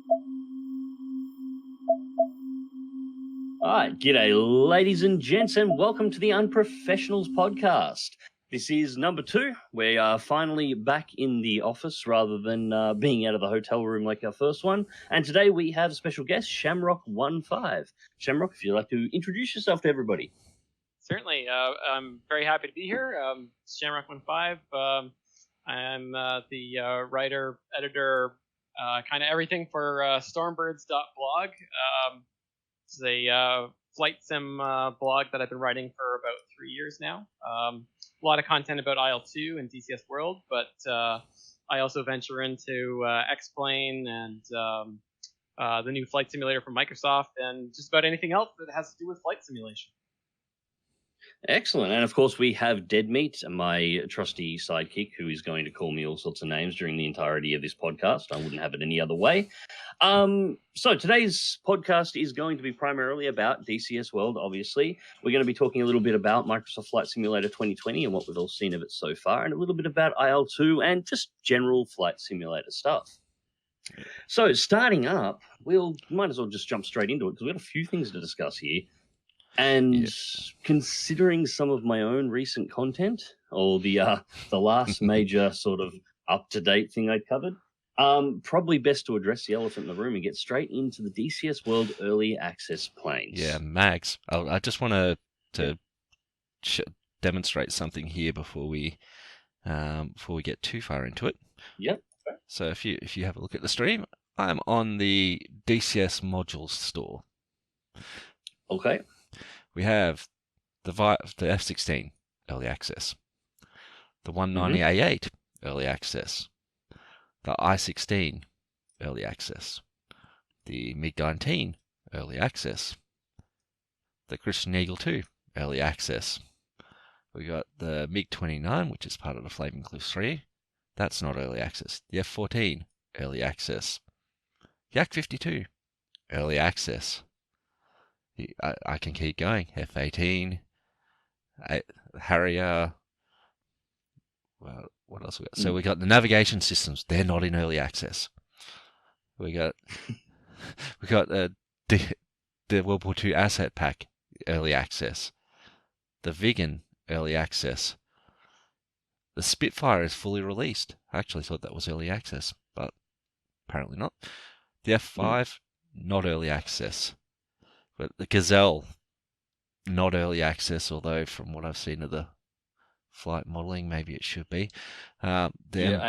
All right, g'day, ladies and gents, and welcome to the Unprofessionals podcast. This is number 2. We are finally back in the office rather than being out of the hotel room like our first one. And today we have a special guest, ShamrockOneFive. Shamrock, if you'd like to introduce yourself to everybody. Certainly. I'm very happy to be here. ShamrockOneFive. I'm the writer, editor, kind of everything for Stormbirds.blog. It's a flight sim blog that I've been writing for about 3 years now. A lot of content about IL-2 and DCS World, but I also venture into X-Plane and the new flight simulator from Microsoft and just about anything else that has to do with flight simulation. Excellent. And of course, we have Dead Meat, my trusty sidekick, who is going to call me all sorts of names during the entirety of this podcast. I wouldn't have it any other way. So today's podcast is going to be primarily about DCS World, obviously. We're going to be talking a little bit about Microsoft Flight Simulator 2020 and what we've all seen of it so far, and a little bit about IL-2 and just general flight simulator stuff. So starting up, might as well just jump straight into it because we've got a few things to discuss here. And considering some of my own recent content, or the last major sort of up-to-date thing I covered, probably best to address the elephant in the room and get straight into the DCS World Early Access planes. Yeah, Mags, I just want to demonstrate something here before we get too far into it. Yep. So if you have a look at the stream, I'm on the DCS modules store. Okay. We have the F-16 early access, the 190A8 early access, the I-16 early access, the MiG-19 early access, the Christian Eagle 2 early access. We got the MiG-29, which is part of the Flaming Cliff 3. That's not early access. The F-14 early access, Yak-52 early access. I can keep going. F-18, Harrier. Well, what else we got? So we got the navigation systems. They're not in early access. We got the World War II asset pack early access. The Viggen early access. The Spitfire is fully released. I actually thought that was early access, but apparently not. The F5 not early access. But the Gazelle, not early access, although from what I've seen of the flight modeling, maybe it should be. I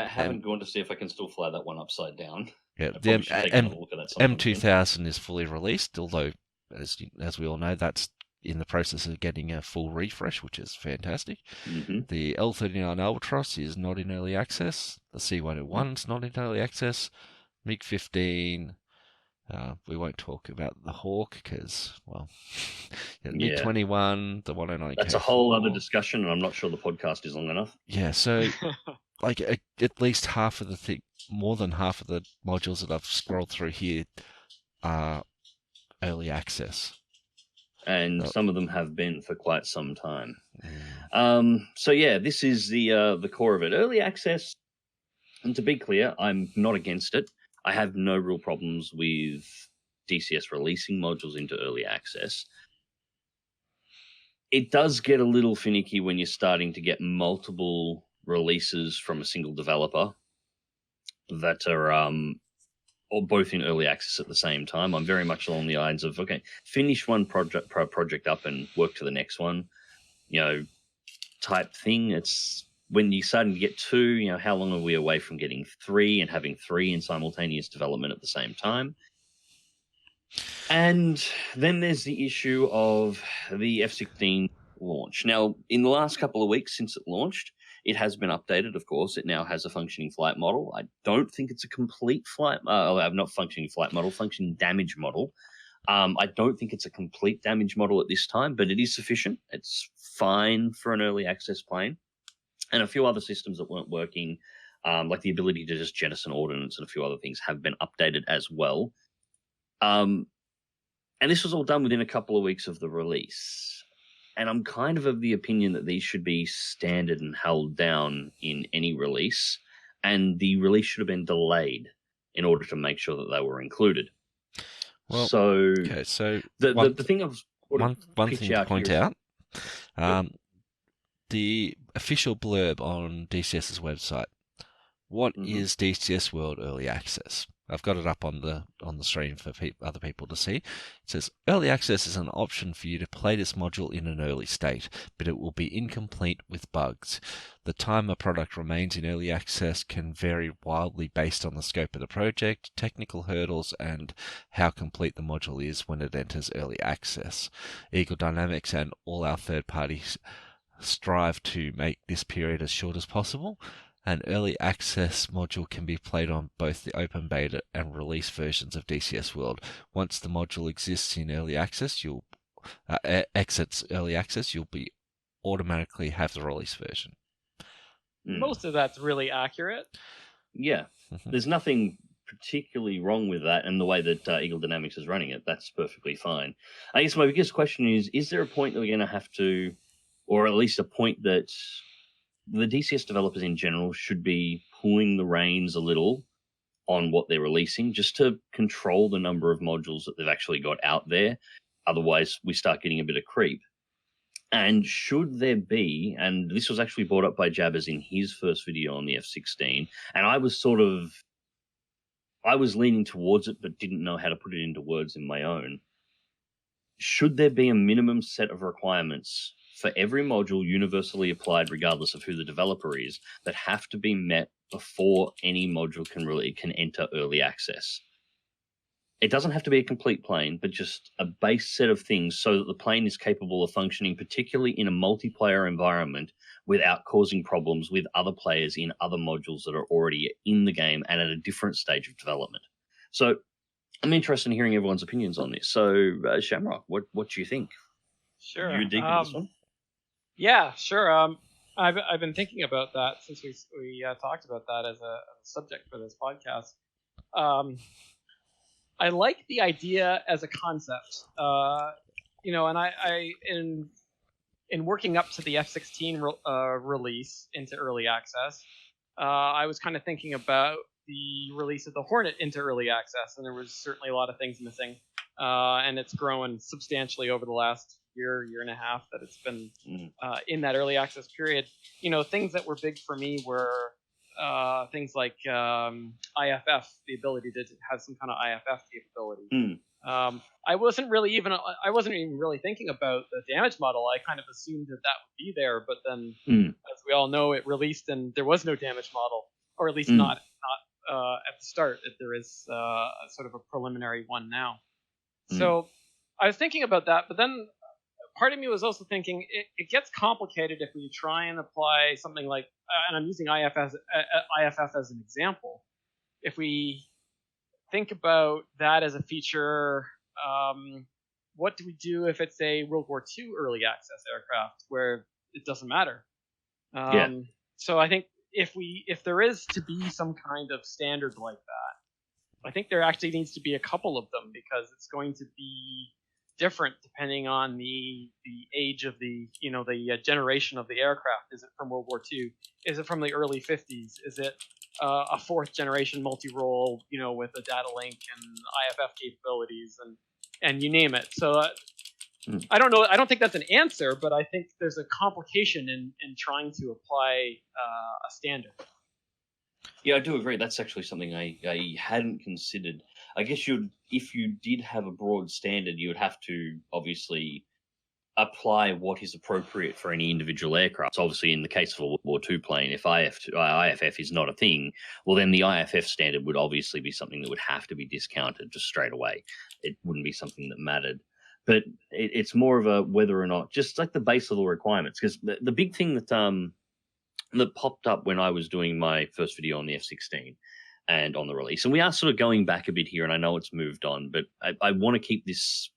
haven't gone to see if I can still fly that one upside down. Yeah, the M2000 is fully released, although, as we all know, that's in the process of getting a full refresh, which is fantastic. Mm-hmm. The L39 Albatross is not in early access. The C101 is not in early access. MiG-15... we won't talk about the Hawk because, well, the MiG-21, the 109K. That's a whole other discussion, and I'm not sure the podcast is long enough. Yeah, so like at least more than half of the modules that I've scrolled through here are early access. And some of them have been for quite some time. So yeah, this is the core of it. Early access, and to be clear, I'm not against it. I have no real problems with DCS releasing modules into early access. It does get a little finicky when you're starting to get multiple releases from a single developer that are or both in early access at the same time. I'm very much along the lines of, okay, finish one project up and work to the next one, type thing. It's when you're starting to get 2, how long are we away from getting 3 and having 3 in simultaneous development at the same time? And then there's the issue of the F-16 launch. Now, in the last couple of weeks since it launched, it has been updated, of course. It now has a functioning flight model. I don't think it's a complete not functioning flight model, functioning damage model. I don't think it's a complete damage model at this time, but it is sufficient. It's fine for an early access plane. And a few other systems that weren't working, like the ability to just jettison ordnance and a few other things, have been updated as well. And this was all done within a couple of weeks of the release. And I'm kind of the opinion that these should be standard and held down in any release. And the release should have been delayed in order to make sure that they were included. Well, so okay, so the thing I was one thing to point out, the official blurb on DCS's website. What is DCS World Early Access? I've got it up on the screen for other people to see. It says, Early Access is an option for you to play this module in an early state, but it will be incomplete with bugs. The time a product remains in early access can vary wildly based on the scope of the project, technical hurdles, and how complete the module is when it enters early access. Eagle Dynamics and all our third parties strive to make this period as short as possible. An early access module can be played on both the open beta and release versions of DCS World. Once the module exists in early access, exits early access, you'll be automatically have the release version. Most of that's really accurate. Yeah, there's nothing particularly wrong with that, and the way that Eagle Dynamics is running it, that's perfectly fine. I guess my biggest question is there a point that we're going to have to, or at least a point that the DCS developers in general should be pulling the reins a little on what they're releasing, just to control the number of modules that they've actually got out there. Otherwise, we start getting a bit of creep. And should there be, and this was actually brought up by Jabbers in his first video on the F-16, and I was leaning towards it, but didn't know how to put it into words in my own. Should there be a minimum set of requirements for every module universally applied regardless of who the developer is that have to be met before any module can enter early access? It doesn't have to be a complete plane, but just a base set of things so that the plane is capable of functioning, particularly in a multiplayer environment, without causing problems with other players in other modules that are already in the game and at a different stage of development. So I'm interested in hearing everyone's opinions on this. So Shamrock, what do you think? Sure. You dig this one? Yeah, sure. I've been thinking about that since we talked about that as a subject for this podcast. I like the idea as a concept, and I in working up to the F-16 release into early access, I was kind of thinking about the release of the Hornet into early access, and there was certainly a lot of things missing, and it's grown substantially over the last year and a half that it's been in that early access period. Things that were big for me were things like IFF, the ability to have some kind of IFF capability. I wasn't even really thinking about the damage model. I kind of assumed that would be there, but then, as we all know, it released and there was no damage model, or at least not at the start. There is sort of a preliminary one now. So I was thinking about that, but then part of me was also thinking it gets complicated if we try and apply something like, and I'm using IFF as an example. If we think about that as a feature, what do we do if it's a World War II early access aircraft where it doesn't matter? So I think if there is to be some kind of standard like that, I think there actually needs to be a couple of them, because it's going to be different depending on the age of the generation of the aircraft. Is it from World War II? Is it from the early 50s? Is it a fourth generation multi-role, with a data link and IFF capabilities and you name it? So I don't know. I don't think that's an answer, but I think there's a complication in trying to apply a standard. Yeah, I do agree. That's actually something I hadn't considered. I guess if you did have a broad standard, you would have to obviously apply what is appropriate for any individual aircraft. So obviously, in the case of a World War II plane, if IFF is not a thing, well, then the IFF standard would obviously be something that would have to be discounted just straight away. It wouldn't be something that mattered. But it's more of a whether or not, just like the base level requirements, because the big thing that popped up when I was doing my first video on the F-16 and on the release, and we are sort of going back a bit here, and I know it's moved on, but I want to keep this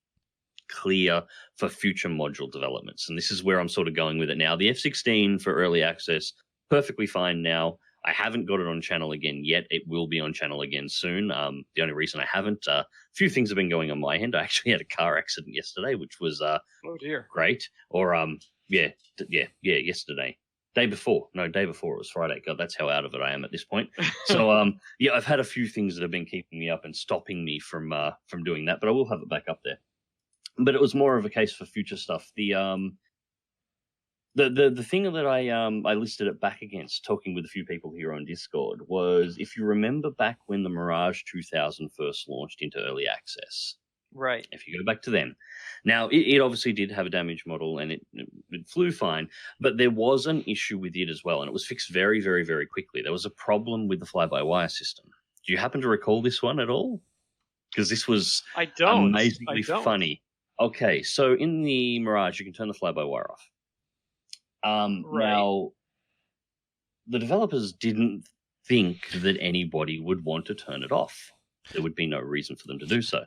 clear for future module developments, and this is where I'm sort of going with it now. The F-16 for early access, perfectly fine now. I haven't got it on channel again yet. It will be on channel again soon. The only reason I haven't, a few things have been going on my end. I actually had a car accident yesterday, which was oh dear, great. Or yesterday. Day before it was Friday. God, that's how out of it I am at this point. So yeah, I've had a few things that have been keeping me up and stopping me from doing that, but I will have it back up there. But it was more of a case for future stuff. The thing that I listed it back against, talking with a few people here on Discord, was if you remember back when the Mirage 2000 first launched into early access. Right. If you go back to them. Now, it obviously did have a damaged model and it flew fine, but there was an issue with it as well, and it was fixed very, very, very quickly. There was a problem with the fly-by-wire system. Do you happen to recall this one at all? Because this was amazingly funny. Okay, so in the Mirage, you can turn the fly-by-wire off. Now, the developers didn't think that anybody would want to turn it off. There would be no reason for them to do so.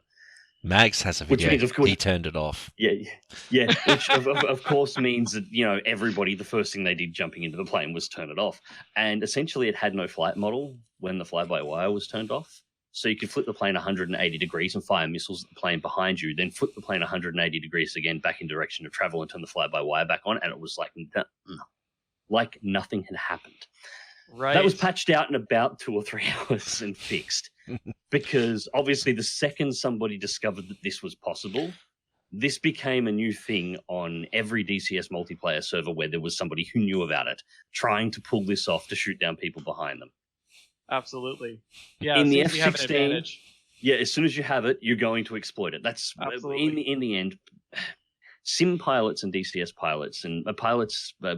Mags has a video. Which means, of course, he turned it off. Yeah. Which of course means that everybody, the first thing they did jumping into the plane was turn it off, and essentially it had no flight model when the fly-by-wire was turned off. So you could flip the plane 180 degrees and fire missiles at the plane behind you, then flip the plane 180 degrees again back in direction of travel and turn the fly-by-wire back on, and it was like nothing had happened. Right. That was patched out in about 2 or 3 hours and fixed. Because obviously the second somebody discovered that this was possible, this became a new thing on every DCS multiplayer server where there was somebody who knew about it, trying to pull this off to shoot down people behind them. Absolutely. Yeah, in the F-16, yeah, as soon as you have it, you're going to exploit it. That's in the end. Sim pilots and DCS pilots and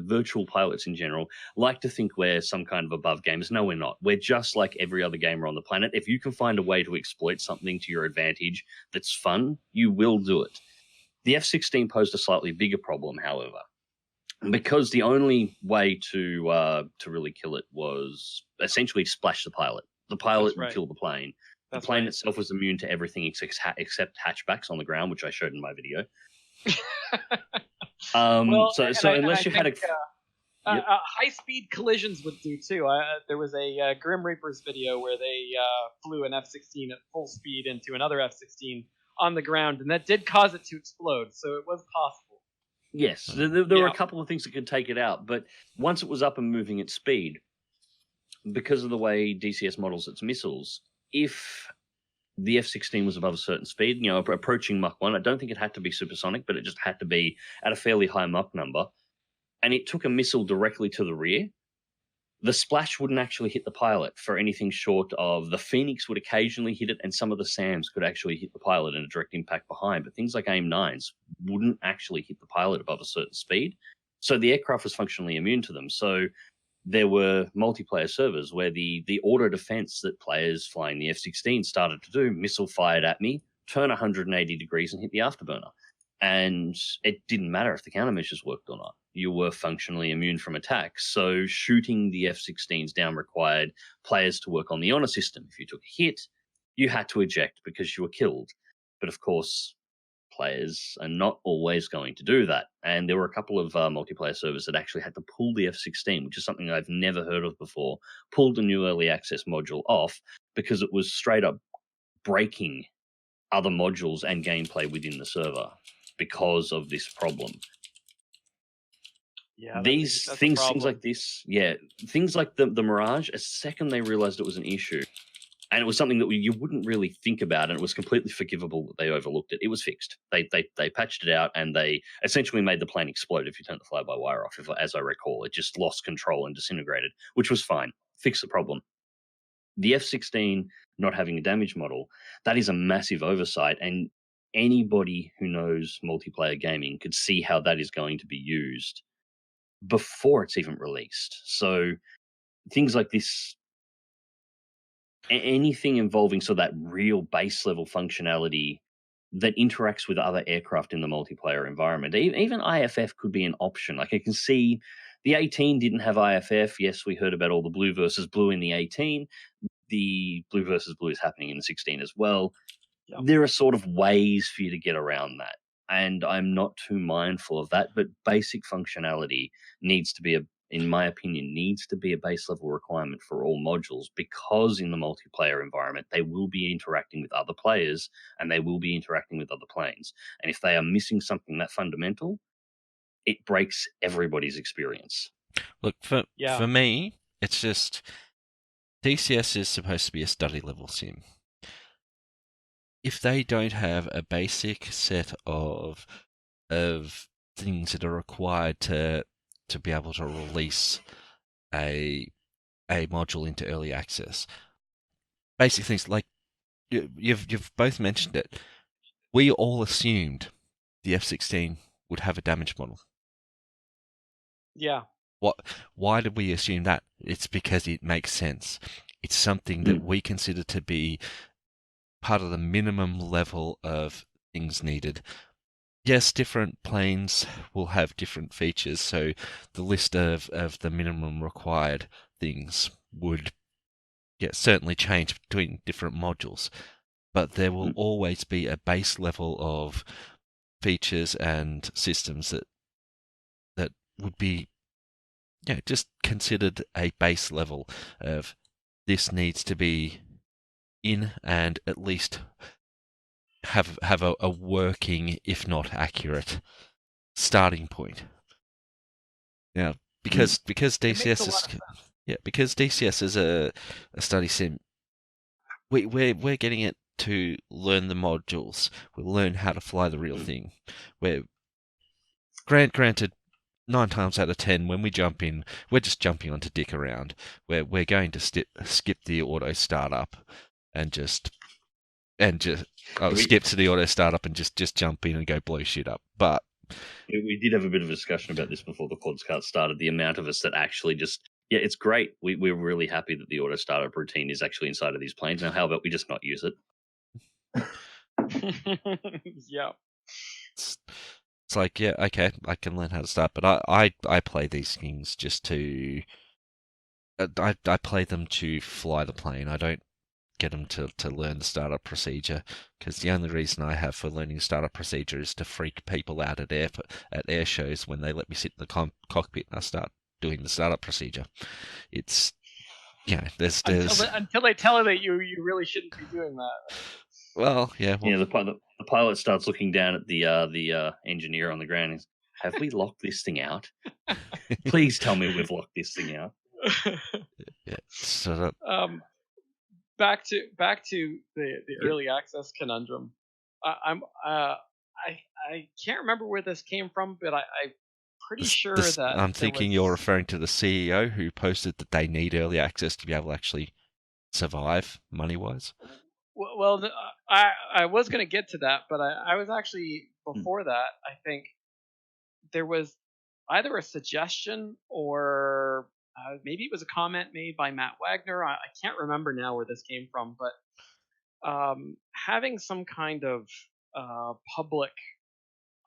virtual pilots in general, like to think we're some kind of above gamers. No, we're not. We're just like every other gamer on the planet. If you can find a way to exploit something to your advantage that's fun, you will do it. The F-16 posed a slightly bigger problem, however, because the only way to really kill it was essentially to splash the pilot. The pilot would kill the plane. The plane itself was immune to everything except hatchbacks on the ground, which I showed in my video. So unless you had high-speed collisions would do too. There was a Grim Reapers video where they flew an F-16 at full speed into another F-16 on the ground, and that did cause it to explode. So it was possible. Yes, there were a couple of things that could take it out, but once it was up and moving at speed, because of the way DCS models its missiles, if the F-16 was above a certain speed, approaching Mach 1. I don't think it had to be supersonic, but it just had to be at a fairly high Mach number. And it took a missile directly to the rear. The splash wouldn't actually hit the pilot for anything short of the Phoenix would occasionally hit it, and some of the SAMs could actually hit the pilot in a direct impact behind. But things like AIM-9s wouldn't actually hit the pilot above a certain speed. So the aircraft was functionally immune to them. So there were multiplayer servers where the auto defense that players flying the F-16 started to do, missile fired at me, turn 180 degrees and hit the afterburner. And it didn't matter if the countermeasures worked or not. You were functionally immune from attacks. So shooting the F-16s down required players to work on the honor system. If you took a hit, you had to eject because you were killed. But of course, players are not always going to do that. And there were a couple of multiplayer servers that actually had to pull the F-16, which is something I've never heard of before, pulled the new early access module off because it was straight up breaking other modules and gameplay within the server because of this problem. Yeah, things like this, things like the Mirage, a second they realized it was an issue, and it was something that you wouldn't really think about, and it was completely forgivable that they overlooked it. It was fixed. They patched it out, and they essentially made the plane explode if you turned the fly-by-wire off. As I recall, it just lost control and disintegrated, which was fine. Fixed the problem. The F-16 not having a damage model, that is a massive oversight, and anybody who knows multiplayer gaming could see how that is going to be used before it's even released. So things like this, anything involving that real base level functionality that interacts with other aircraft in the multiplayer environment. Even IFF could be an option. Like I can see the 18 didn't have IFF. Yes, we heard about all the blue versus blue in the 18. The blue versus blue is happening in the 16 as well. Yep. There are sort of ways for you to get around that. And I'm not too mindful of that, but basic functionality needs to be in my opinion, needs to be a base level requirement for all modules, because in the multiplayer environment, they will be interacting with other players and they will be interacting with other planes. And if they are missing something that fundamental, it breaks everybody's experience. Look, for me, it's just DCS is supposed to be a study level sim. If they don't have a basic set of things that are required to be able to release a module into early access, basic things like you've both mentioned it. We all assumed the F-16 would have a damage model. Yeah. Why did we assume that? It's because it makes sense. It's something that we consider to be part of the minimum level of things needed. Yes, different planes will have different features, so the list of the minimum required things would certainly change between different modules. But there will always be a base level of features and systems that would be just considered a base level of this needs to be in and at least have a working, if not accurate, starting point. Now, because DCS is a study sim, we're getting it to learn the modules. We'll learn how to fly the real thing. We're granted 9 times out of 10 when we jump in, we're just jumping on to dick around. We're going to skip the auto startup and just skip to the auto startup and just jump in and go blow shit up. But we did have a bit of a discussion about this before the podcast started. The amount of us that actually just it's great. We're really happy that the auto startup routine is actually inside of these planes. Now, how about we just not use it? Yeah. It's like, yeah, okay, I can learn how to start, but I play these things just to I play them to fly the plane. I don't get them to learn the startup procedure, because the only reason I have for learning startup procedure is to freak people out at air shows when they let me sit in the cockpit and I start doing the startup procedure. It's there's until they tell you that you really shouldn't be doing that. Well, yeah. The pilot starts looking down at the engineer on the ground and says, have we locked this thing out? Please tell me we've locked this thing out. Yeah. So back to the early access conundrum. I can't remember where this came from, but I'm pretty sure that I'm thinking you're referring to the CEO who posted that they need early access to be able to actually survive money-wise. Well, I was going to get to that, but I was actually, before that, I think there was either a suggestion or maybe it was a comment made by Matt Wagner. I can't remember now where this came from, but having some kind of public,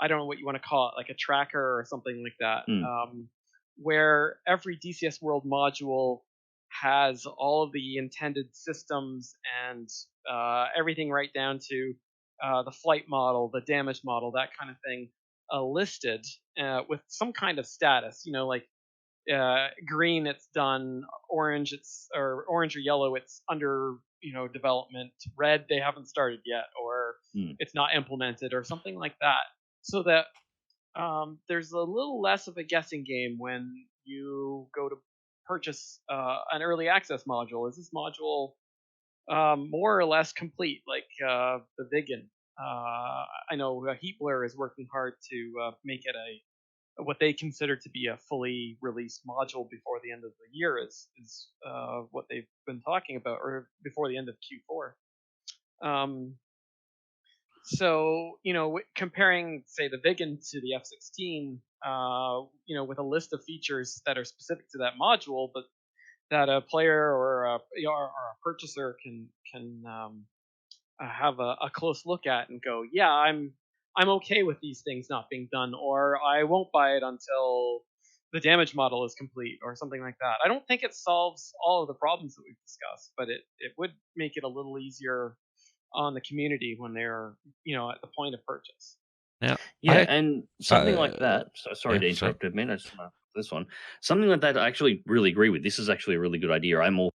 I don't know what you want to call it, like a tracker or something like that, where every DCS World module has all of the intended systems and everything right down to the flight model, the damage model, that kind of thing, listed with some kind of status. Like green, it's done. Orange, or yellow, it's under development. Red, they haven't started yet, or it's not implemented, or something like that. So that there's a little less of a guessing game when you go to purchase an early access module. Is this module more or less complete, like the Vigan? I know Heatblur is working hard to make it what they consider to be a fully released module before the end of the year is what they've been talking about, or before the end of Q4. So, comparing, say, the Vigan to the F-16, with a list of features that are specific to that module, but that a player or a purchaser can have a close look at and go, yeah, I'm okay with these things not being done, or I won't buy it until the damage model is complete, or something like that. I don't think it solves all of the problems that we've discussed, but it would make it a little easier on the community when they're at the point of purchase. And something like that. So sorry to interrupt, man. I just this one. Something like that, I actually really agree with. This is actually a really good idea. I'm all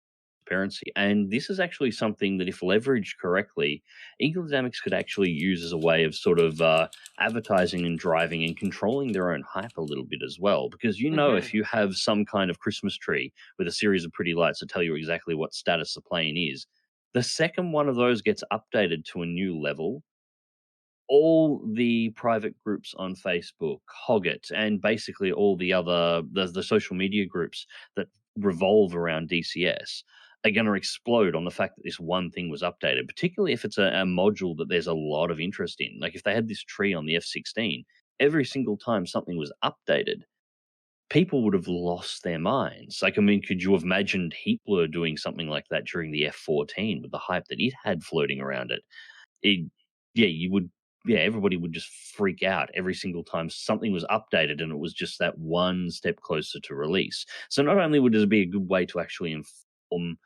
transparency. And this is actually something that, if leveraged correctly, Eagle Dynamics could actually use as a way of sort of advertising and driving and controlling their own hype a little bit as well. Because if you have some kind of Christmas tree with a series of pretty lights that tell you exactly what status the plane is, the second one of those gets updated to a new level, all the private groups on Facebook, Hoggit, and basically all the other the social media groups that revolve around DCS are going to explode on the fact that this one thing was updated, particularly if it's a module that there's a lot of interest in. Like if they had this tree on the F-16, every single time something was updated, people would have lost their minds. Like, I mean, could you have imagined Hitler doing something like that during the F-14 with the hype that it had floating around it? You would, everybody would just freak out every single time something was updated and it was just that one step closer to release. So not only would it be a good way to actually inform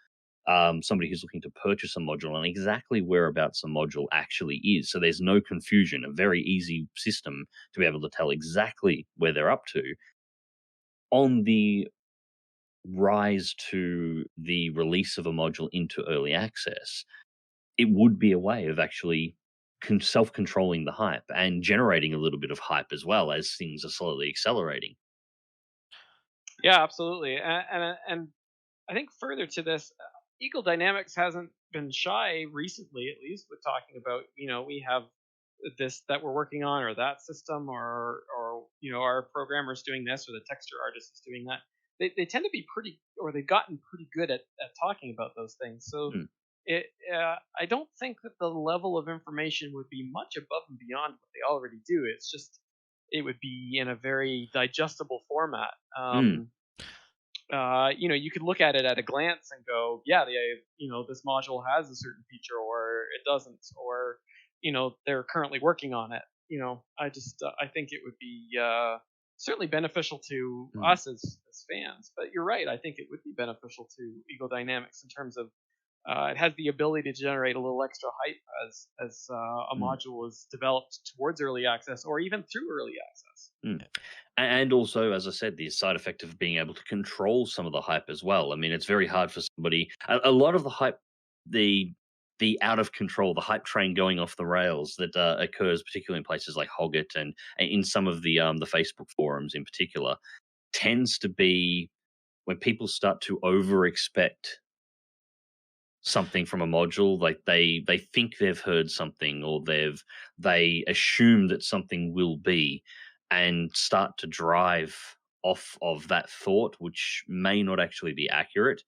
somebody who's looking to purchase a module on exactly whereabouts a module actually is, so there's no confusion, a very easy system to be able to tell exactly where they're up to. On the rise to the release of a module into early access, it would be a way of actually self-controlling the hype and generating a little bit of hype as well as things are slowly accelerating. Yeah, absolutely. And I think further to this, Eagle Dynamics hasn't been shy recently, at least, with talking about, we have this that we're working on, or that system, or our programmer's doing this, or the texture artist is doing that. They tend to be pretty, or they've gotten pretty good at talking about those things. So I don't think that the level of information would be much above and beyond what they already do. It's just it would be in a very digestible format. You could look at it at a glance and go, yeah, this module has a certain feature, or it doesn't, or they're currently working on it. I think it would be certainly beneficial to us as fans. But you're right, I think it would be beneficial to Eagle Dynamics in terms of it has the ability to generate a little extra hype as a module is developed towards early access, or even through early access. And also, as I said, the side effect of being able to control some of the hype as well. I mean, it's very hard for somebody. A lot of the hype, the out of control, the hype train going off the rails that occurs, particularly in places like Hoggit and in some of the Facebook forums in particular, tends to be when people start to over expect something from a module. Like they think they've heard something, or they assume that something will be, and start to drive off of that thought, which may not actually be accurate.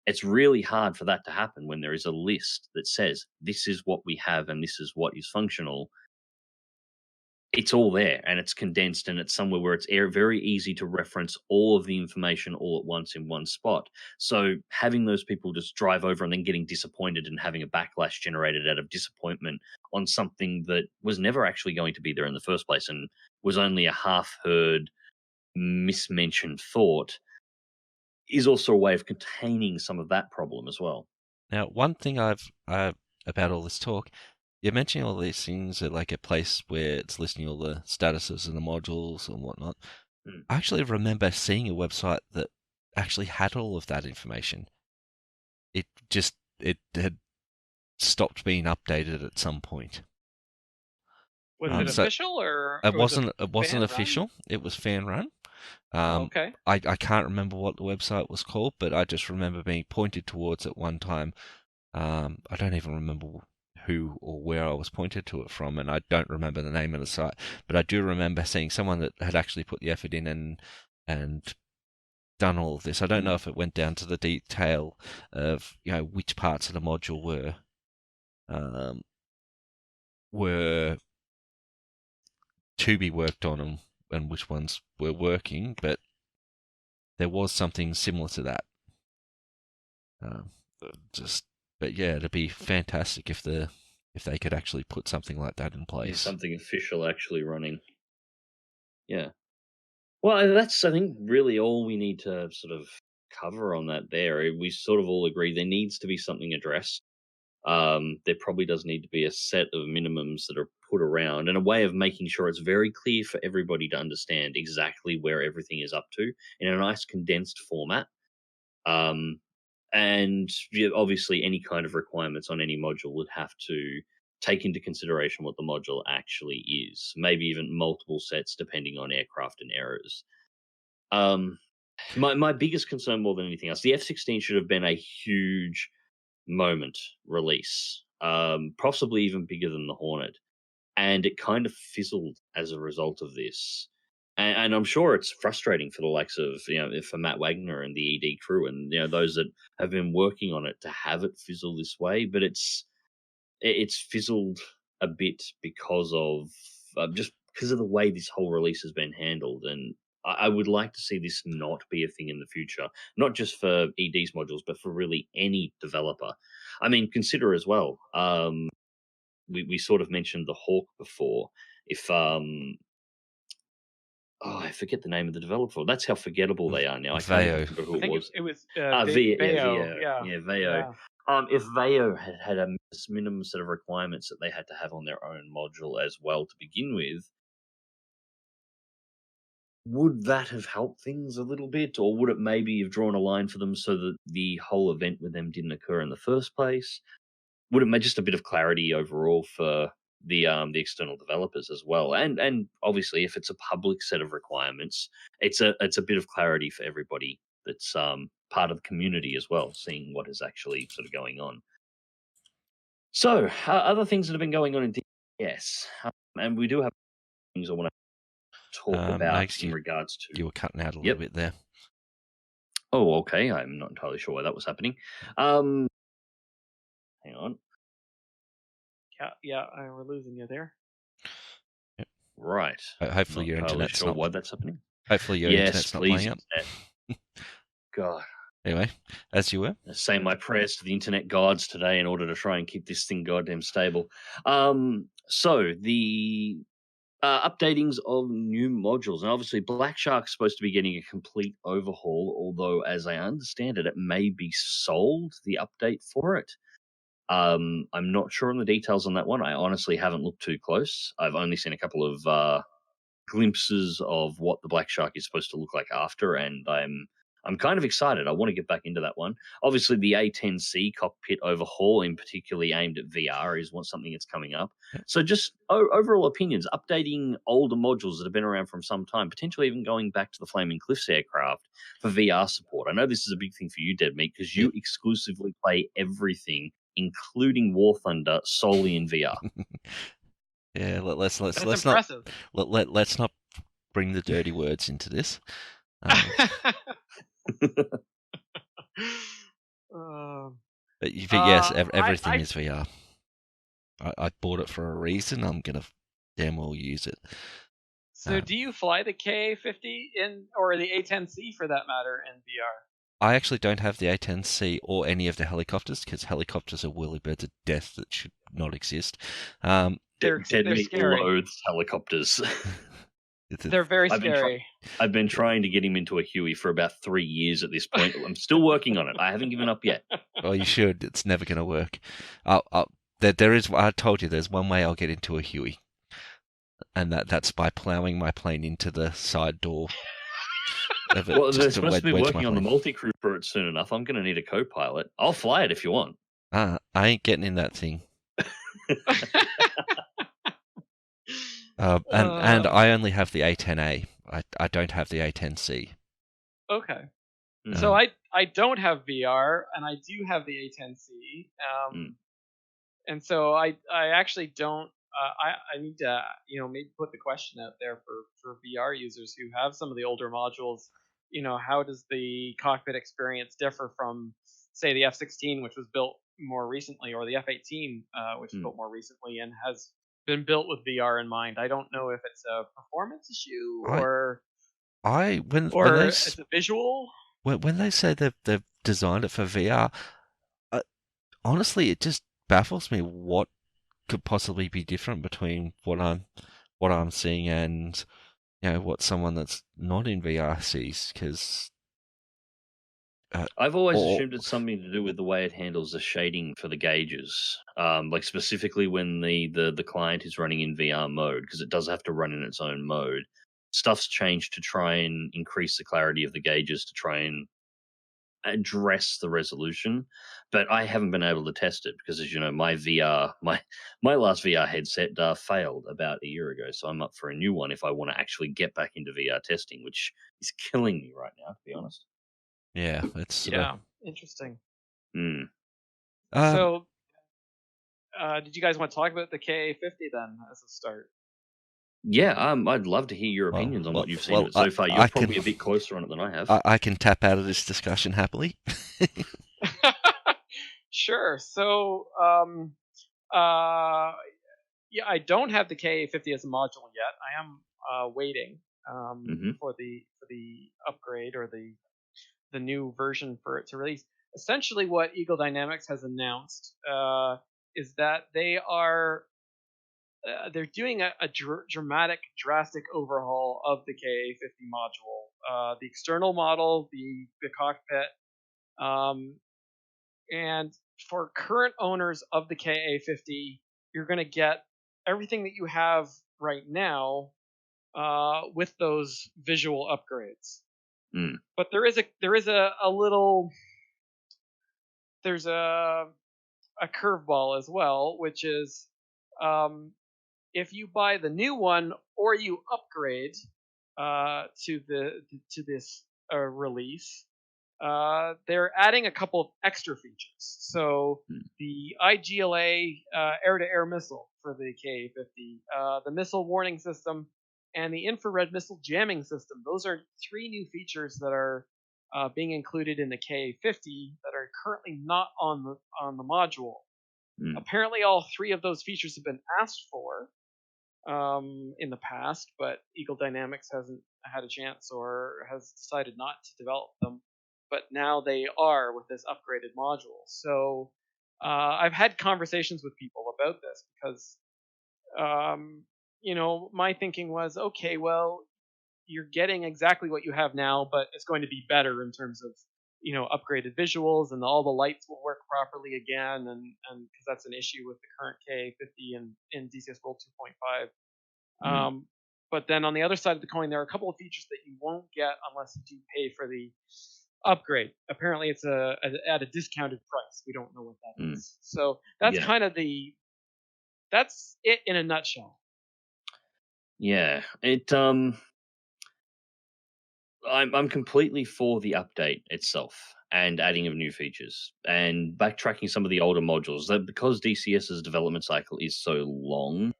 It's really hard for that to happen when there is a list that says this is what we have and this is what is functional. It's all there and it's condensed, and it's somewhere where it's very easy to reference all of the information all at once in one spot. So having those people just drive over and then getting disappointed and having a backlash generated out of disappointment on something that was never actually going to be there in the first place and was only a half-heard, mismentioned thought is also a way of containing some of that problem as well. Now, one thing I've about all this talk, you're mentioning all these things at like a place where it's listing all the statuses and the modules and whatnot. I actually remember seeing a website that actually had all of that information. It had stopped being updated at some point. Was it official, or it wasn't? It wasn't fan official. run? It was fan run. Okay. I can't remember what the website was called, but I just remember being pointed towards at one time. I don't even remember who or where I was pointed to it from, and I don't remember the name of the site, but I do remember seeing someone that had actually put the effort in and done all of this. I don't know if it went down to the detail of which parts of the module were to be worked on and which ones were working, but there was something similar to that. But yeah, it'd be fantastic if they could actually put something like that in place. Something official actually running. Yeah. Well, that's, I think, really all we need to sort of cover on that there. We sort of all agree there needs to be something addressed. There probably does need to be a set of minimums that are put around, and a way of making sure it's very clear for everybody to understand exactly where everything is up to in a nice condensed format. And obviously, any kind of requirements on any module would have to take into consideration what the module actually is, maybe even multiple sets depending on aircraft and errors. My biggest concern more than anything else, the F-16 should have been a huge moment release, possibly even bigger than the Hornet, and it kind of fizzled as a result of this. And I'm sure it's frustrating for the likes of, for Matt Wagner and the ED crew and, those that have been working on it to have it fizzle this way. But it's fizzled a bit because of just because of the way this whole release has been handled. And I would like to see this not be a thing in the future, not just for ED's modules, but for really any developer. I mean, consider as well. We sort of mentioned the Hawk before. If I forget the name of the developer. That's how forgettable they are now. I can't even remember who I think it was. it was Veo. Yeah. Yeah, Veo. If Veo had a minimum set of requirements that they had to have on their own module as well to begin with, would that have helped things a little bit, or would it maybe have drawn a line for them so that the whole event with them didn't occur in the first place? Would it make just a bit of clarity overall for the external developers as well? And obviously, if it's a public set of requirements, it's a bit of clarity for everybody that's part of the community as well, seeing what is actually sort of going on. So, other things that have been going on in DS, and we do have things I want to talk about Max, in regards to. You were cutting out a little bit there. Oh, okay. I'm not entirely sure why that was happening. Hang on. Yeah, we're losing you there. Yep. Right. Hopefully your internet's not. Why that's happening. Hopefully your internet's not playing up. God. Anyway, as you were. I say my prayers to the internet gods today in order to try and keep this thing goddamn stable. So the updatings of new modules, and obviously Black Shark's supposed to be getting a complete overhaul, although as I understand it, it may be sold, the update for it. I'm not sure on the details on that one. I honestly haven't looked too close. I've only seen a couple of glimpses of what the Black Shark is supposed to look like after, and I'm kind of excited. I want to get back into that one. Obviously, the A10C cockpit overhaul, in particularly aimed at VR, is something that's coming up. So just overall opinions, updating older modules that have been around from some time, potentially even going back to the Flaming Cliffs aircraft for VR support. I know this is a big thing for you, Dead Meat, because you exclusively play everything, including War Thunder, solely in VR. Yeah, let's impressive. Let's not bring the dirty words into this. But yes, everything is VR. I bought it for a reason. I'm gonna damn well use it. So, do you fly the KA-50 or the A-10C for that matter in VR? I actually don't have the A-10C or any of the helicopters because helicopters are whirlybirds of death that should not exist. They're scary. Loathes helicopters. They're very scary. I've been trying to get him into a Huey for about 3 years at this point. I'm still working on it. I haven't given up yet. Well, you should. It's never going to work. There is. I told you there's one way I'll get into a Huey, and that's by ploughing my plane into the side door. Well, they're supposed to be working on the multi-crew for it soon enough. I'm going to need a co-pilot. I'll fly it if you want. I ain't getting in that thing. And I only have the A10A. I don't have the A10C. Okay. So I don't have VR, and I do have the A10C. And so I actually don't. I need to maybe put the question out there for VR users who have some of the older modules. How does the cockpit experience differ from, say, the F-16, which was built more recently, or the F-18, which was built more recently and has been built with VR in mind? I don't know if it's a performance issue or it's a visual. When they say they've designed it for VR, honestly, it just baffles me what could possibly be different between what I'm seeing and what someone that's not in VR sees. Because I've always assumed it's something to do with the way it handles the shading for the gauges, like specifically when the client is running in VR mode, because it does have to run in its own mode. Stuff's changed to try and increase the clarity of the gauges to try and address the resolution, but I haven't been able to test it because, as you know, my VR, my last VR headset failed about a year ago. So I'm up for a new one if I want to actually get back into VR testing, which is killing me right now, to be honest. Yeah, it's Yeah, interesting. Mm. So, did you guys want to talk about the KA50 then as a start? Yeah, I'd love to hear your opinions on what you've seen of it so far. You're probably a bit closer on it than I have. I can tap out of this discussion happily. Sure. So, yeah, I don't have the KA50 as a module yet. I am waiting for the upgrade or the new version for it to release. Essentially, what Eagle Dynamics has announced is that they're doing a dramatic, drastic overhaul of the KA50 module, the external model, the cockpit, and for current owners of the KA50, you're going to get everything that you have right now with those visual upgrades. But there's a curveball as well, which is if you buy the new one or you upgrade to this release, they're adding a couple of extra features. So the IGLA air-to-air missile for the KA50, the missile warning system, and the infrared missile jamming system. Those are 3 new features that are being included in the KA50 that are currently not on the module. Apparently, all 3 of those features have been asked for in the past, but Eagle Dynamics hasn't had a chance or has decided not to develop them. But now they are with this upgraded module. So I've had conversations with people about this because, my thinking was, okay, well, you're getting exactly what you have now, but it's going to be better in terms of, upgraded visuals, and all the lights will work properly again, and because that's an issue with the current KA50 and in DCS World 2.5. But then on the other side of the coin, there are a couple of features that you won't get unless you do pay for the upgrade. Apparently, it's at a discounted price. We don't know what that is. So that's kind of that's it in a nutshell. Yeah, I'm completely for the update itself and adding of new features and backtracking some of the older modules. That because DCS's development cycle is so long,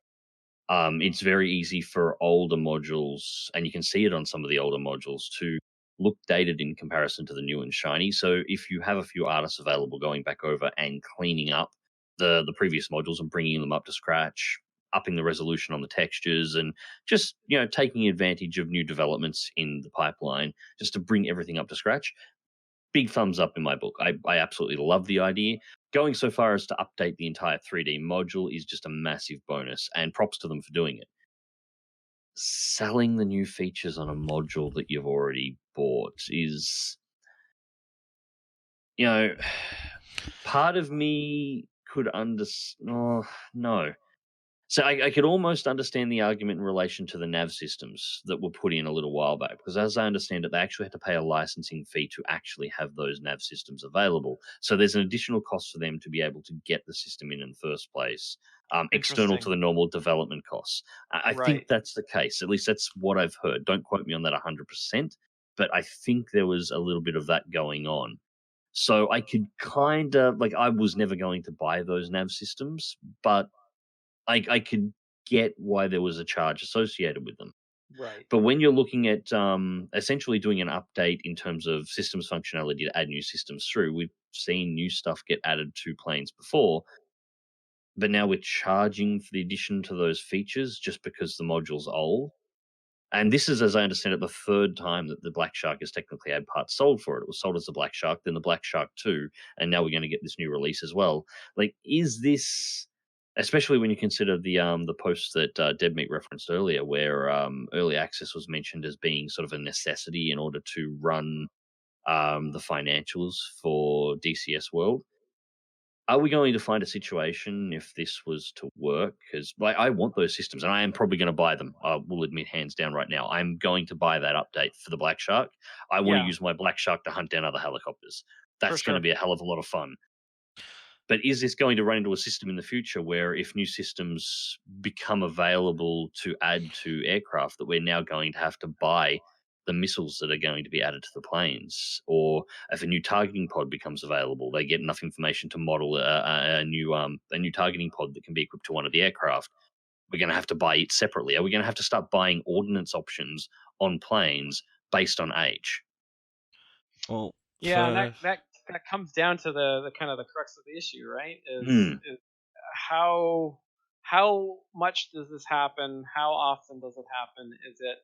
it's very easy for older modules, and you can see it on some of the older modules, to look dated in comparison to the new and shiny. So if you have a few artists available, going back over and cleaning up the previous modules and bringing them up to scratch, upping the resolution on the textures, and just taking advantage of new developments in the pipeline, just to bring everything up to scratch, big thumbs up in my book. I absolutely love the idea. Going so far as to update the entire 3D module is just a massive bonus, and props to them for doing it. Selling the new features on a module that you've already bought is, part of me could understand. Oh, no. So I could almost understand the argument in relation to the nav systems that were put in a little while back, because as I understand it, they actually had to pay a licensing fee to actually have those nav systems available. So there's an additional cost for them to be able to get the system in the first place, external to the normal development costs. I think that's the case. At least that's what I've heard. Don't quote me on that 100%, but I think there was a little bit of that going on. So I could kind of, I was never going to buy those nav systems, but I could get why there was a charge associated with them. Right. But when you're looking at essentially doing an update in terms of systems functionality to add new systems through, we've seen new stuff get added to planes before, but now we're charging for the addition to those features just because the module's old. And this is, as I understand it, the 3rd time that the Black Shark has technically had parts sold for it. It was sold as the Black Shark, then the Black Shark 2, and now we're going to get this new release as well. Is this, especially when you consider the post that Deadmeat referenced earlier, where early access was mentioned as being sort of a necessity in order to run the financials for DCS World. Are we going to find a situation if this was to work? Because like I want those systems, and I am probably going to buy them. I will admit, hands down, right now, I'm going to buy that update for the Black Shark. I want to Yeah, use my Black Shark to hunt down other helicopters. for That's going to sure. be a hell of a lot of fun. But is this going to run into a system in the future where if new systems become available to add to aircraft, that we're now going to have to buy the missiles that are going to be added to the planes? Or if a new targeting pod becomes available, they get enough information to model a new targeting pod that can be equipped to one of the aircraft. We're going to have to buy it separately. Are we going to have to start buying ordnance options on planes based on age? Well, Yeah, and for that comes down to the kind of the crux of the issue, right? Hmm. Is how much does this happen? How often does it happen? Is it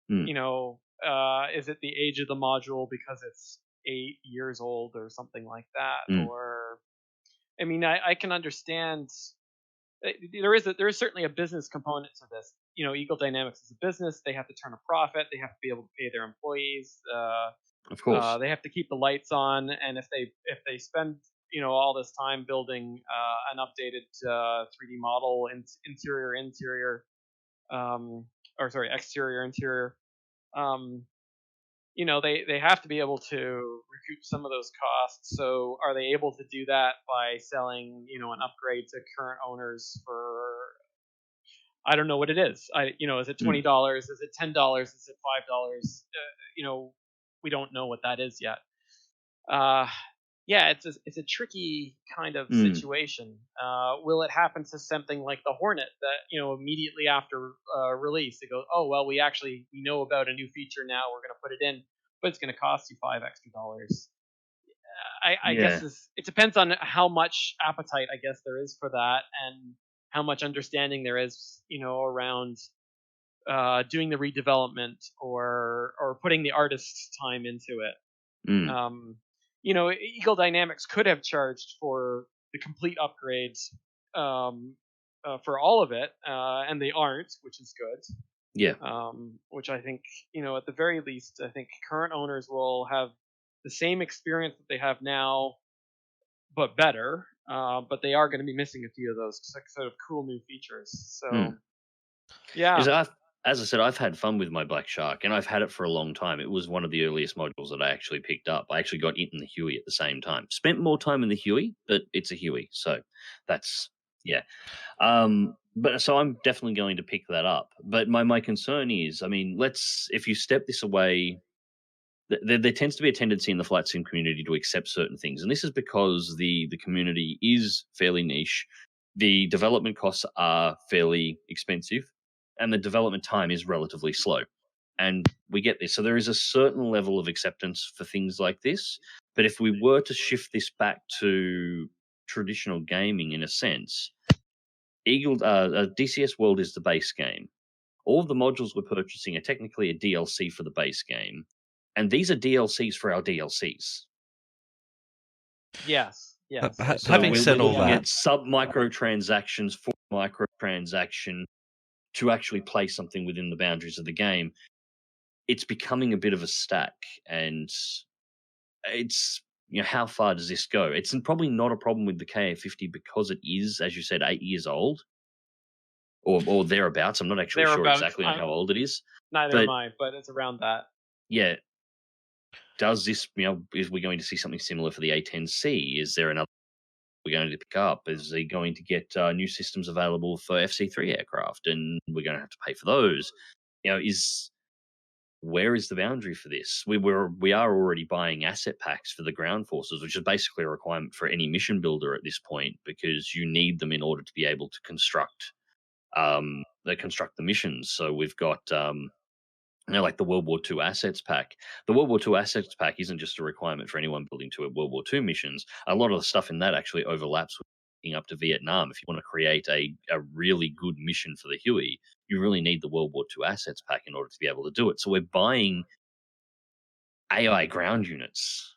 Hmm. is it the age of the module because it's 8 years old or something like that? Hmm. Or I mean, I can understand there is certainly a business component to this. Eagle Dynamics is a business; they have to turn a profit. They have to be able to pay their employees. Of course. They have to keep the lights on, and if they spend all this time building an updated 3D model, interior, or sorry, exterior interior, um, they have to be able to recoup some of those costs. So are they able to do that by selling an upgrade to current owners for, I don't know what it is. Is it Hmm. $20? Is it $10? Is it $5? We don't know what that is yet. Yeah, it's a tricky kind of Hmm. situation. Will it happen to something like the Hornet that immediately after release it goes, oh well, we know about a new feature now, we're going to put it in, but it's going to cost you $5 extra. I guess Yeah. it depends on how much appetite I guess there is for that, and how much understanding there is around doing the redevelopment or putting the artist's time into it. Hmm. Eagle Dynamics could have charged for the complete upgrades for all of it, and they aren't, which is good. Yeah. Which I think, at the very least, I think current owners will have the same experience that they have now, but better. But they are going to be missing a few of those sort of cool new features. Hmm. So, yeah, Is as I said, I've had fun with my Black Shark, and I've had it for a long time. It was one of the earliest modules that I actually picked up. I actually got it in the Huey at the same time. Spent more time in the Huey, but it's a Huey, so that's yeah. But so I'm definitely going to pick that up. But my concern is, I mean, if you step this away, there tends to be a tendency in the flight sim community to accept certain things, and this is because the community is fairly niche. The development costs are fairly expensive, and the development time is relatively slow. And we get this, so there is a certain level of acceptance for things like this. But if we were to shift this back to traditional gaming, in a sense, DCS World is the base game. All of the modules we're purchasing are technically a DLC for the base game, and these are DLCs for our DLCs. yes, yes. So having we're said all looking that, at sub microtransactions for microtransaction to actually play something within the boundaries of the game. It's becoming a bit of a stack, and it's how far does this go? It's probably not a problem with the KA50 because it is, as you said, 8 years old or thereabouts. I'm not actually sure Thereabouts. exactly on how old it is, Neither but am I, but it's around that. yeah, does this, is we going to see something similar for the A10C? Is there another we're going to pick up? Is he going to get new systems available for FC3 aircraft, and we're going to have to pay for those? Where is the boundary for this? We are already buying asset packs for the ground forces, which is basically a requirement for any mission builder at this point, because you need them in order to be able to construct the missions. So we've got like the World War II assets pack. The World War II assets pack isn't just a requirement for anyone building to World War II missions. A lot of the stuff in that actually overlaps with looking up to Vietnam. If you want to create a really good mission for the Huey, you really need the World War II assets pack in order to be able to do it. So we're buying AI ground units.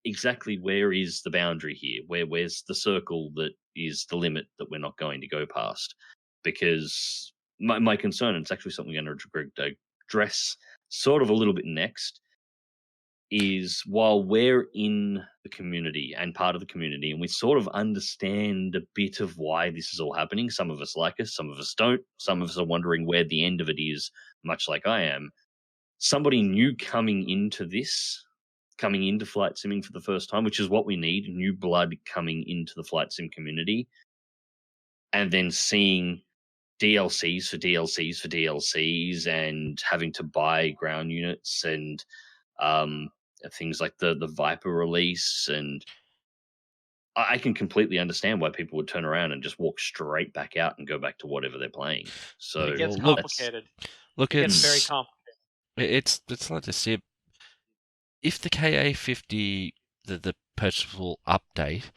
Exactly where is the boundary here? Where's the circle that is the limit that we're not going to go past? Because my concern, and it's actually something I'm going to address sort of a little bit next, is while we're in the community and part of the community, and we sort of understand a bit of why this is all happening. Some of us like us, some of us don't. Some of us are wondering where the end of it is, much like I am. Somebody new coming into flight simming for the first time, which is what we need, new blood coming into the flight sim community, and then seeing DLCs for DLCs for DLCs and having to buy ground units and things like the Viper release, and I can completely understand why people would turn around and just walk straight back out and go back to whatever they're playing. So It gets look- complicated. Look, It gets very complicated. it's like this here. If the KA50, the purchasable update,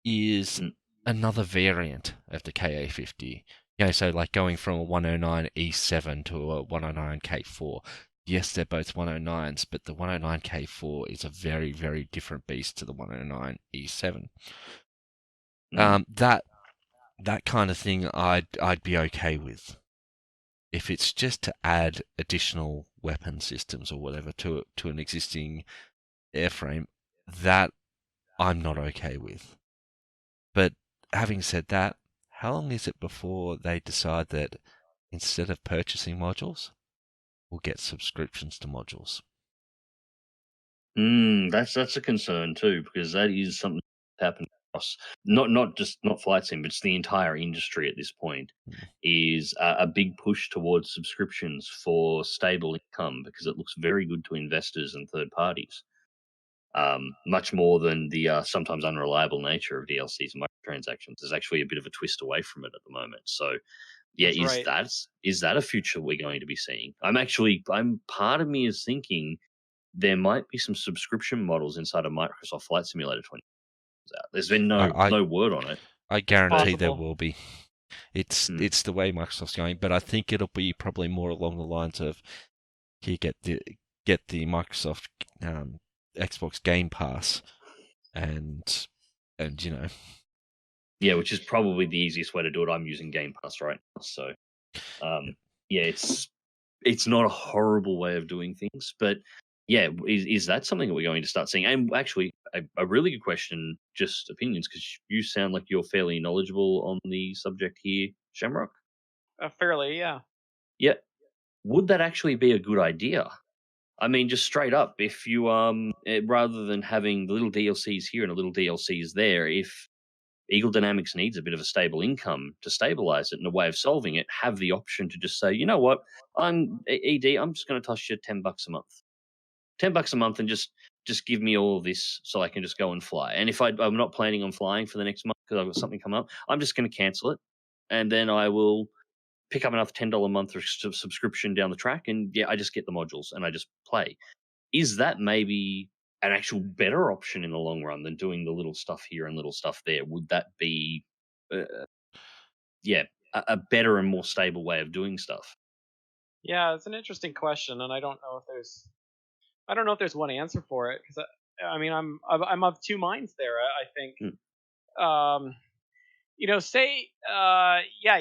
is another variant of the KA50, so like going from a 109 E7 to a 109 K4. Yes, they're both 109s, but the 109 K4 is a very, very different beast to the 109 E7. That kind of thing, I'd be okay with. If it's just to add additional weapon systems or whatever to an existing airframe, that I'm not okay with. But having said that, how long is it before they decide that instead of purchasing modules, we'll get subscriptions to modules? That's a concern too, because that is something that's happened across not flight sim, but it's the entire industry at this point. Is a big push towards subscriptions for stable income, because it looks very good to investors and third parties. Much more than the sometimes unreliable nature of DLCs and microtransactions. There's actually a bit of a twist away from it at the moment. So, yeah, is that a future we're going to be seeing? Part of me is thinking there might be some subscription models inside of Microsoft Flight Simulator 20 out. There's been no word on it. I guarantee there will be. It's the way Microsoft's going, but I think it'll be probably more along the lines of you get the Microsoft Xbox Game Pass, and yeah, which is probably the easiest way to do it. I'm using Game Pass right now, so yeah, it's not a horrible way of doing things, but yeah, is that something that we're going to start seeing? And actually, a really good question, just opinions, because you sound like you're fairly knowledgeable on the subject here, Shamrock. Fairly, yeah. Yeah, would that actually be a good idea? I mean, just straight up, if you rather than having the little DLCs here and a little DLCs there, if Eagle Dynamics needs a bit of a stable income to stabilize it, and a way of solving it, have the option to just say, you know what, I'm just going to toss you $10 a month. $10 a month, and just give me all of this so I can just go and fly. And if I'm not planning on flying for the next month because I've got something come up, I'm just going to cancel it, and then I will pick up another $10 a month subscription down the track, and yeah, I just get the modules and I just play. Is that maybe an actual better option in the long run than doing the little stuff here and little stuff there? Would that be, a better and more stable way of doing stuff? Yeah, it's an interesting question, and I don't know if there's one answer for it, because I mean I'm of two minds there. I think, say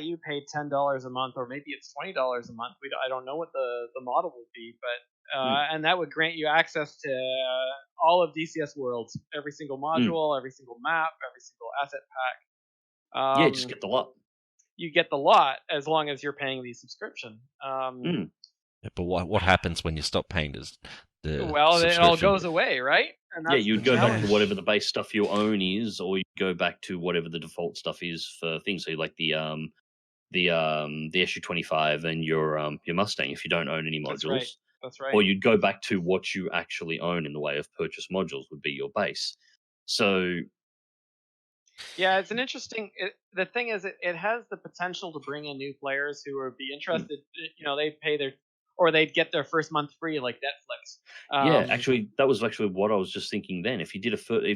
you paid $10 a month, or maybe it's $20 a month. I don't know what the model would be, but and that would grant you access to all of DCS worlds, every single module, every single map, every single asset pack. Just get the lot. You get the lot as long as you're paying the subscription. Yeah, but what happens when you stop paying well, it all goes away, right? And yeah, you'd go back to whatever the base stuff you own is, or you go back to whatever the default stuff is for things. So like the SU-25 and your Mustang, if you don't own any modules. That's right. Or you'd go back to what you actually own in the way of purchase modules would be your base. So yeah, it's an interesting. The thing is, it has the potential to bring in new players who would be interested. They'd pay they'd get their first month free, like Netflix. Yeah, actually, that was actually what I was just thinking then. If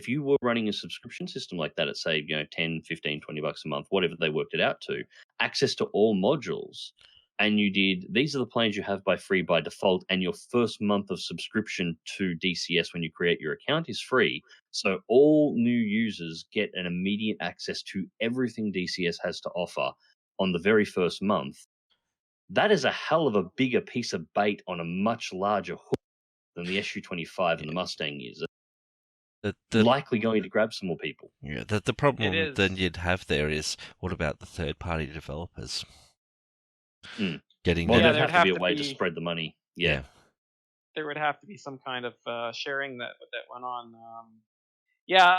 you were running a subscription system like that at, say, 10, 15, $20 a month, whatever they worked it out to, access to all modules, and you did, these are the plans you have by free by default, and your first month of subscription to DCS when you create your account is free. So all new users get an immediate access to everything DCS has to offer on the very first month. That is a hell of a bigger piece of bait on a much larger hook than the SU-25 and the Mustang is, The likely going to grab some more people. yeah, the problem is. then you'd have there is, what about the third-party developers? Getting Well, Yeah, there'd there'd have to be a have to way to be- spread the money. yeah. Yeah. There would have to be some kind of sharing that went on. Yeah,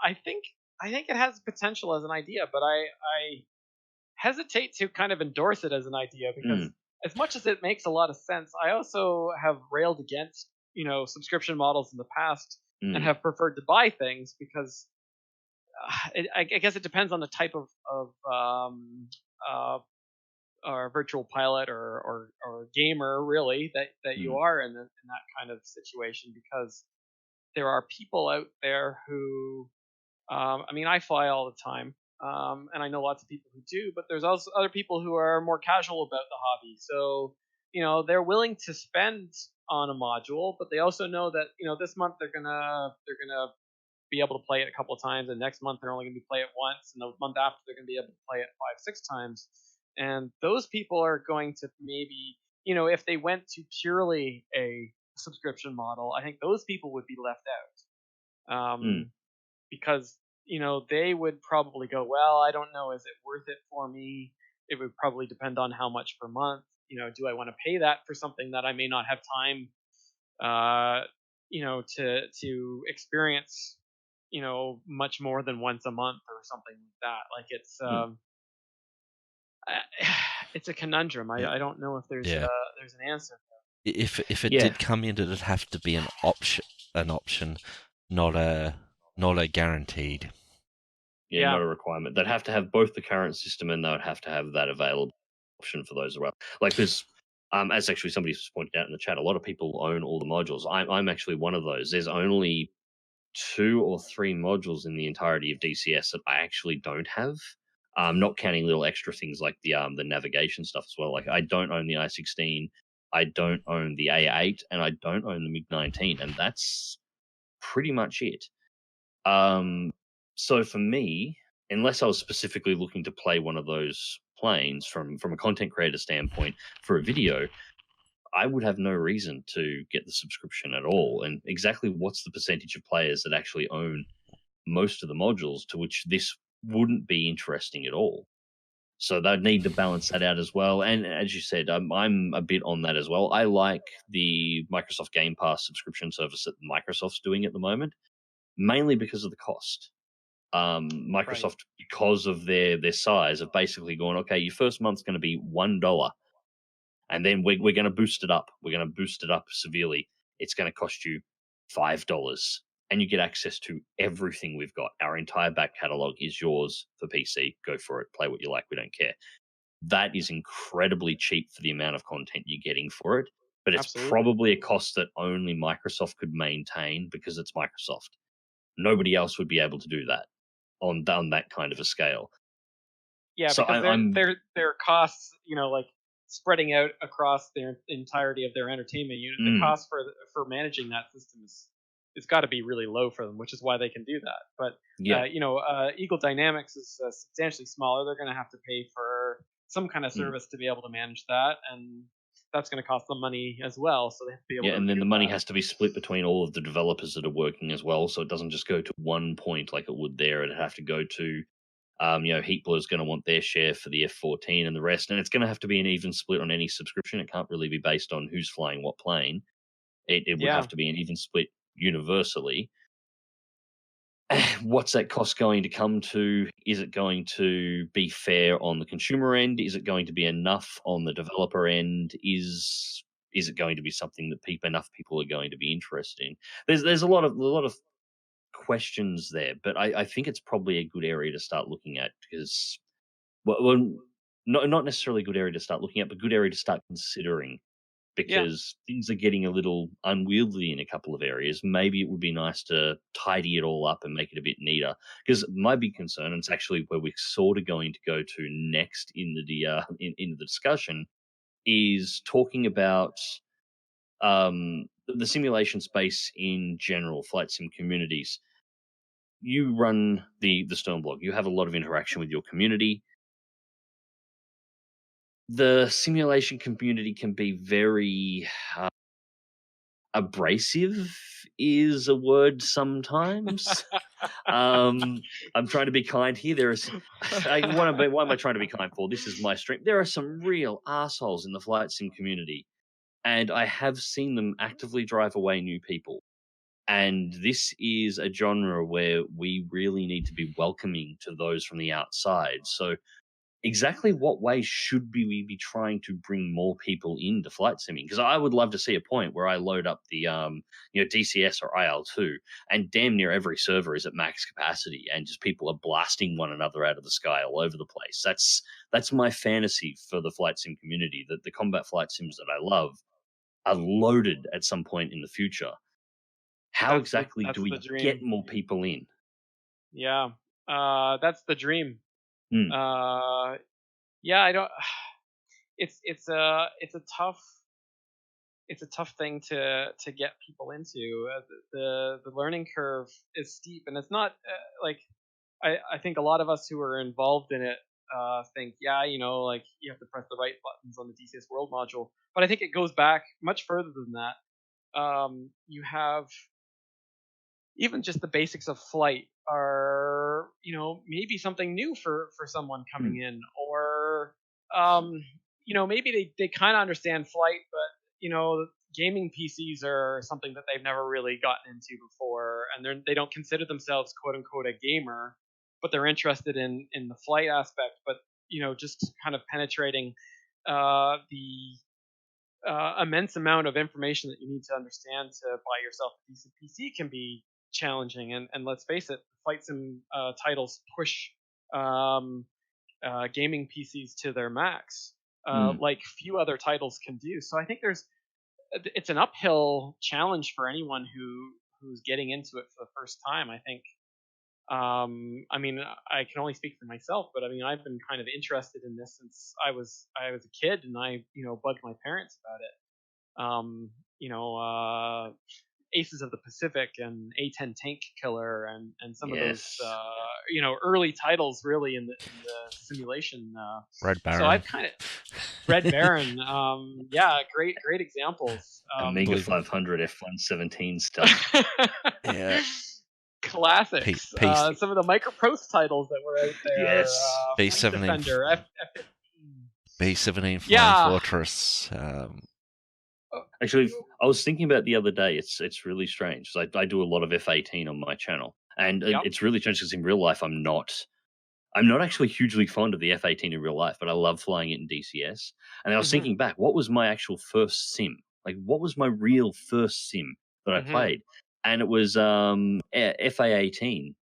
I think it has potential as an idea, but I hesitate to kind of endorse it as an idea because as much as it makes a lot of sense, I also have railed against subscription models in the past and have preferred to buy things because I guess it depends on the type of or virtual pilot or gamer really that you are in that kind of situation, because there are people out there who I mean, I fly all the time, and I know lots of people who do, but there's also other people who are more casual about the hobby. So they're willing to spend on a module, but they also know that this month they're gonna be able to play it a couple of times, and next month they're only gonna be play it once, and the month after they're gonna be able to play it 5-6 times. And those people are going to maybe, if they went to purely a subscription model, I think those people would be left out. Because, they would probably go, well, I don't know, is it worth it for me? It would probably depend on how much per month. Do I want to pay that for something that I may not have time, to experience, much more than once a month or something like that. Like it's a conundrum. I don't know if there's an answer. If it did come in, it'd have to be an option, not a guaranteed. Yeah, not a requirement. They'd have to have both the current system, and they would have to have that available option for those as well. Like there's, as actually somebody pointed out in the chat, a lot of people own all the modules. I'm actually one of those. There's only 2 or 3 modules in the entirety of DCS that I actually don't have. Not counting little extra things like the navigation stuff as well. Like I don't own the i16, I don't own the A8, and I don't own the MiG-19, and that's pretty much it. So for me, unless I was specifically looking to play one of those planes from a content creator standpoint for a video, I would have no reason to get the subscription at all. And exactly what's the percentage of players that actually own most of the modules, to which this wouldn't be interesting at all? So they'd need to balance that out as well. And as you said, I'm a bit on that as well. I like the Microsoft Game Pass subscription service that Microsoft's doing at the moment, mainly because of the cost. Microsoft, because of their size, have basically gone, okay, your first month's going to be $1, and then we're going to boost it up. We're going to boost it up severely. It's going to cost you $5, and you get access to everything we've got. Our entire back catalog is yours for PC. Go for it. Play what you like. We don't care. That is incredibly cheap for the amount of content you're getting for it, but it's probably a cost that only Microsoft could maintain because it's Microsoft. Nobody else would be able to do that on that kind of a scale. Yeah, so because their costs, like spreading out across their entirety of their entertainment unit, the cost for managing that system is got to be really low for them, which is why they can do that. But Eagle Dynamics is substantially smaller. They're going to have to pay for some kind of service to be able to manage that, and that's going to cost them money as well. So they have to be able to. And then the money has to be split between all of the developers that are working as well. So it doesn't just go to one point like it would there. It'd have to go to, Heatblow is going to want their share for the F-14 and the rest. And it's going to have to be an even split on any subscription. It can't really be based on who's flying what plane. It would have to be an even split universally. What's that cost going to come to? Is it going to be fair on the consumer end? Is it going to be enough on the developer end? Is it going to be something that enough people are going to be interested in? There's a lot of questions there, but I think it's probably a good area to start looking at, because not necessarily a good area to start looking at, but good area to start considering. Because things are getting a little unwieldy in a couple of areas. Maybe it would be nice to tidy it all up and make it a bit neater. Because my big concern, and it's actually where we're sort of going to go to next in the discussion, is talking about the simulation space in general, flight sim communities. You run the Stormblog. You have a lot of interaction with your community. The simulation community can be very abrasive is a word sometimes. I'm trying to be kind here. Why am I trying to be kind for? This is my stream. There are some real assholes in the flight sim community, and I have seen them actively drive away new people. And this is a genre where we really need to be welcoming to those from the outside. So exactly what way should we be trying to bring more people into flight simming? Because I would love to see a point where I load up the DCS or IL2, and damn near every server is at max capacity, and just people are blasting one another out of the sky all over the place. That's my fantasy for the flight sim community. That the combat flight sims that I love are loaded at some point in the future. How exactly do we get more people in? Yeah, that's the dream. Hmm. Yeah, I don't. It's a tough thing to get people into. The learning curve is steep, and it's not like I think a lot of us who are involved in it think, yeah, like you have to press the right buttons on the DCS World module, but I think it goes back much further than that. You have even just the basics of flight are, maybe something new for someone coming in, or maybe they kind of understand flight, but gaming PCs are something that they've never really gotten into before, and they don't consider themselves quote unquote a gamer, but they're interested in the flight aspect. But just kind of penetrating the immense amount of information that you need to understand to buy yourself a decent PC can be challenging. And let's face it, flight sim titles push gaming PCs to their max, like few other titles can do. So I think it's an uphill challenge for anyone who's getting into it for the first time. I think. I mean, I can only speak for myself, but I mean, I've been kind of interested in this since I was a kid, and I bugged my parents about it. Aces of the Pacific and A-10 Tank Killer and some of those early titles really in the simulation. Red Baron. So I've kind of Red Baron. Yeah, great examples. Amiga 500 F117 stuff. Yeah. Classics. Some of the microprose titles that were out there. Yes. B17. Defender, F15. B17 Flying Fortress. Actually, I was thinking about the other day. It's really strange because I do a lot of F18 on my channel, and it's really strange because in real life I'm not actually hugely fond of the F18 in real life, but I love flying it in DCS. And I was thinking back, what was my actual first sim? Like, what was my real first sim that I played? And it was FA18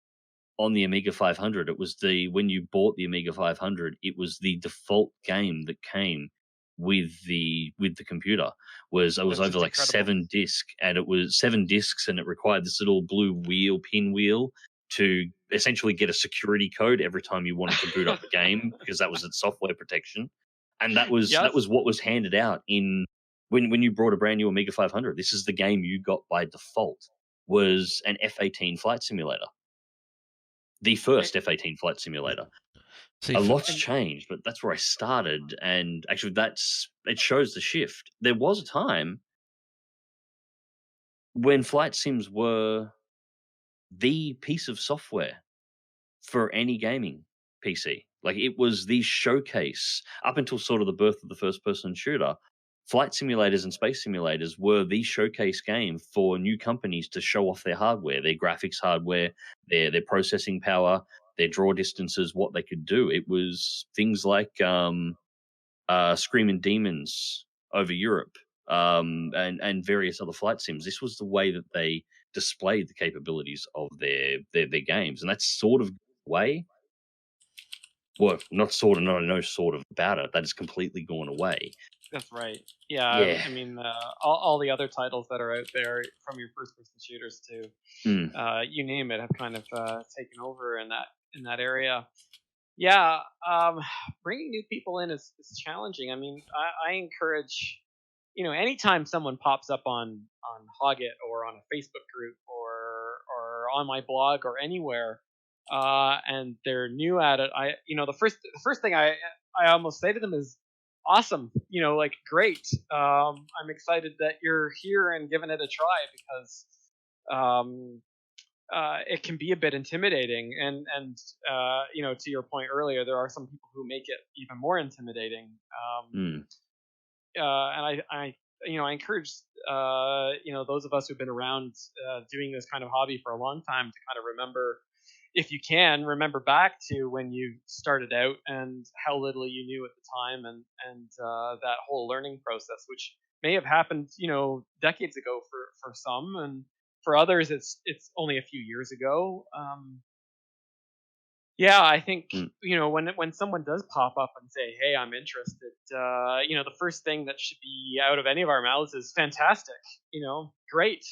on the Amiga 500. It was when you bought the Amiga 500, it was the default game that came with the computer. It was over like 7 discs, and it was 7 discs, and it required this little blue pin wheel to essentially get a security code every time you wanted to boot up the game, because that was its software protection. And that was what was handed out when you brought a brand new Amiga 500. This is the game you got by default, was an F18 flight simulator. The first F18 flight simulator. A lot's changed, but that's where I started, and actually it shows the shift. There was a time when flight sims were the piece of software for any gaming PC. Like, it was the showcase up until sort of the birth of the first-person shooter. Flight simulators and space simulators were the showcase game for new companies to show off their hardware, their graphics hardware, their processing power, their draw distances, what they could do. It was things like Screaming Demons over Europe, and various other flight sims. This was the way that they displayed the capabilities of their games, and that's sort of way. Well, not sort of, no, no, sort of about it. That has completely gone away. That's right. Yeah. I mean, all the other titles that are out there, from your first-person shooters to you name it, have kind of taken over in that area. Yeah, bringing new people in is challenging. I mean, I encourage, anytime someone pops up on Hoggit or on a Facebook group or on my blog or anywhere, and they're new at it, the first thing I almost say to them is, awesome. Like great. I'm excited that you're here and giving it a try because um, it can be a bit intimidating. And to your point earlier, there are some people who make it even more intimidating. And I encourage those of us who've been around doing this kind of hobby for a long time to kind of remember, if you can, remember back to when you started out and how little you knew at the time, and that whole learning process, which may have happened decades ago for some, and for others it's only a few years ago. Yeah, I think when someone does pop up and say, "Hey, I'm interested," the first thing that should be out of any of our mouths is "fantastic," great.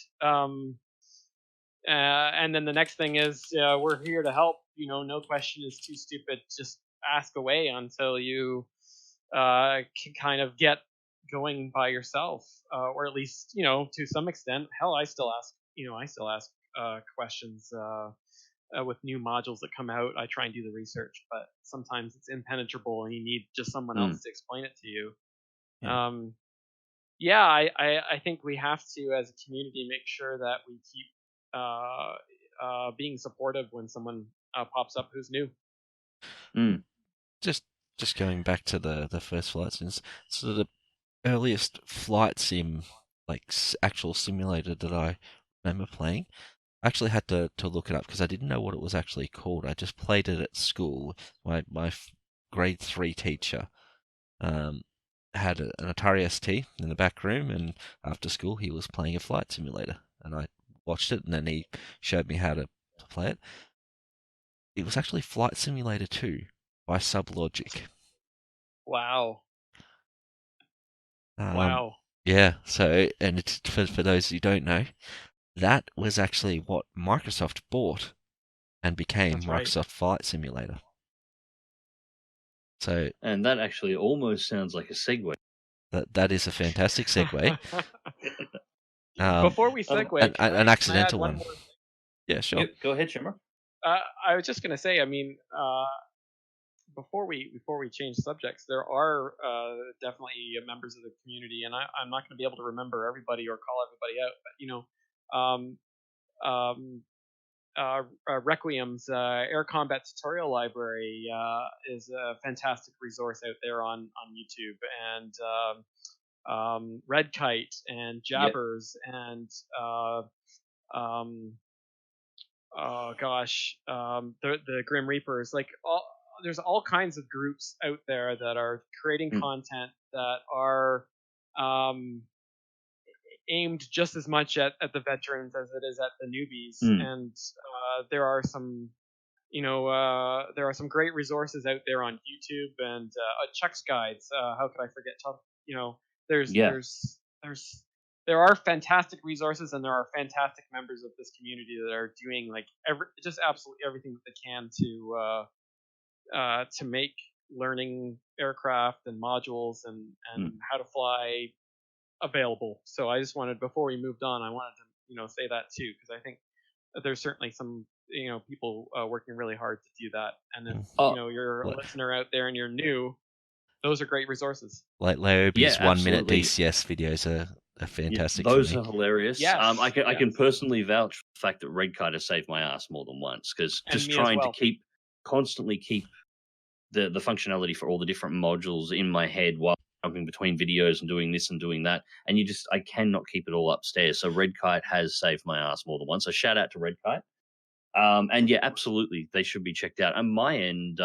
And then the next thing is, we're here to help. No question is too stupid. Just ask away until you can kind of get going by yourself, or at least to some extent. Hell, I still ask questions. With new modules that come out, I try and do the research, but sometimes it's impenetrable and you need just someone else to explain it to you. Yeah. I think we have to, as a community, make sure that we keep being supportive when someone pops up who's new. Just going back to the first flight sims, so the earliest flight sim, like actual simulator that I remember playing, I actually had to look it up because I didn't know what it was actually called. I just played it at school. My grade 3 teacher had an Atari ST in the back room, and after school he was playing a flight simulator, and I watched it, and then he showed me how to play it. It was actually Flight Simulator 2 by Sublogic. Wow. Wow. Yeah, so, and it's, for those who don't know, that was actually what Microsoft bought and became Microsoft Flight Simulator. So, and that actually almost sounds like a segue. That is a fantastic segue. Before we segue, an accidental one. Yeah, sure. Yep, go ahead, Shamrock. I was just going to say, I mean, before we change subjects, there are definitely members of the community, and I'm not going to be able to remember everybody or call everybody out, but Requiem's Air Combat Tutorial Library is a fantastic resource out there on YouTube, and Red Kite and Jabbers and the Grim Reapers, like there's all kinds of groups out there that are creating content that are aimed just as much at the veterans as it is at the newbies. And there are some great resources out there on YouTube and Chuck's guides. How could I forget Chuck? There are fantastic resources, and there are fantastic members of this community that are doing like just absolutely everything that they can to make learning aircraft and modules and how to fly available. So I just wanted, before we moved on, I wanted to say that too, because I think there's certainly some people working really hard to do that. And if you're a listener out there and you're new, those are great resources. Like Laobi's 1 minute DCS videos are fantastic. Those are hilarious. Yes. I can personally vouch for the fact that Red Kite has saved my ass more than once, because just trying to constantly keep the functionality for all the different modules in my head while jumping between videos and doing this and doing that, and I cannot keep it all upstairs. So Red Kite has saved my ass more than once. So shout out to Red Kite. And yeah, absolutely, they should be checked out. On my end,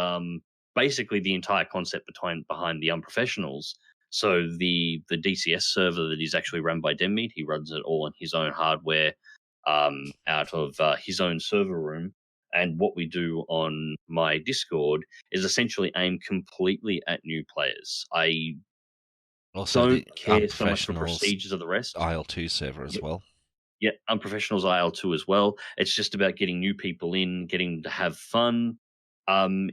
basically the entire concept behind the Unprofessionals. So the DCS server that is actually run by Denmeat, he runs it all on his own hardware, out of his own server room. And what we do on my Discord is essentially aimed completely at new players. I also don't care so much for procedures of the rest. IL2 server as well. Yeah, Unprofessionals IL2 as well. It's just about getting new people in, getting to have fun. I've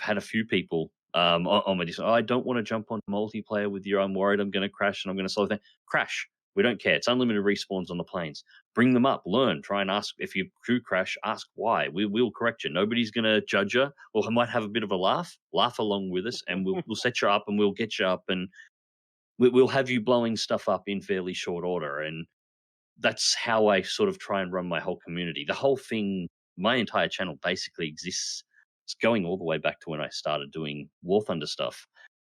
had a few people on my Discord, I don't want to jump on multiplayer with you. I'm worried I'm going to crash and I'm going to slow down. Crash. We don't care. It's unlimited respawns on the planes. bring them up, learn, try and ask. If you do crash, ask why. We'll correct you. Nobody's going to judge you, or I might have a bit of a laugh along with us, and we'll set you up and we'll get you up, and we'll have you blowing stuff up in fairly short order. And that's how I sort of try and run my whole community. The whole thing, my entire channel basically exists. It's going all the way back to when I started doing War Thunder stuff,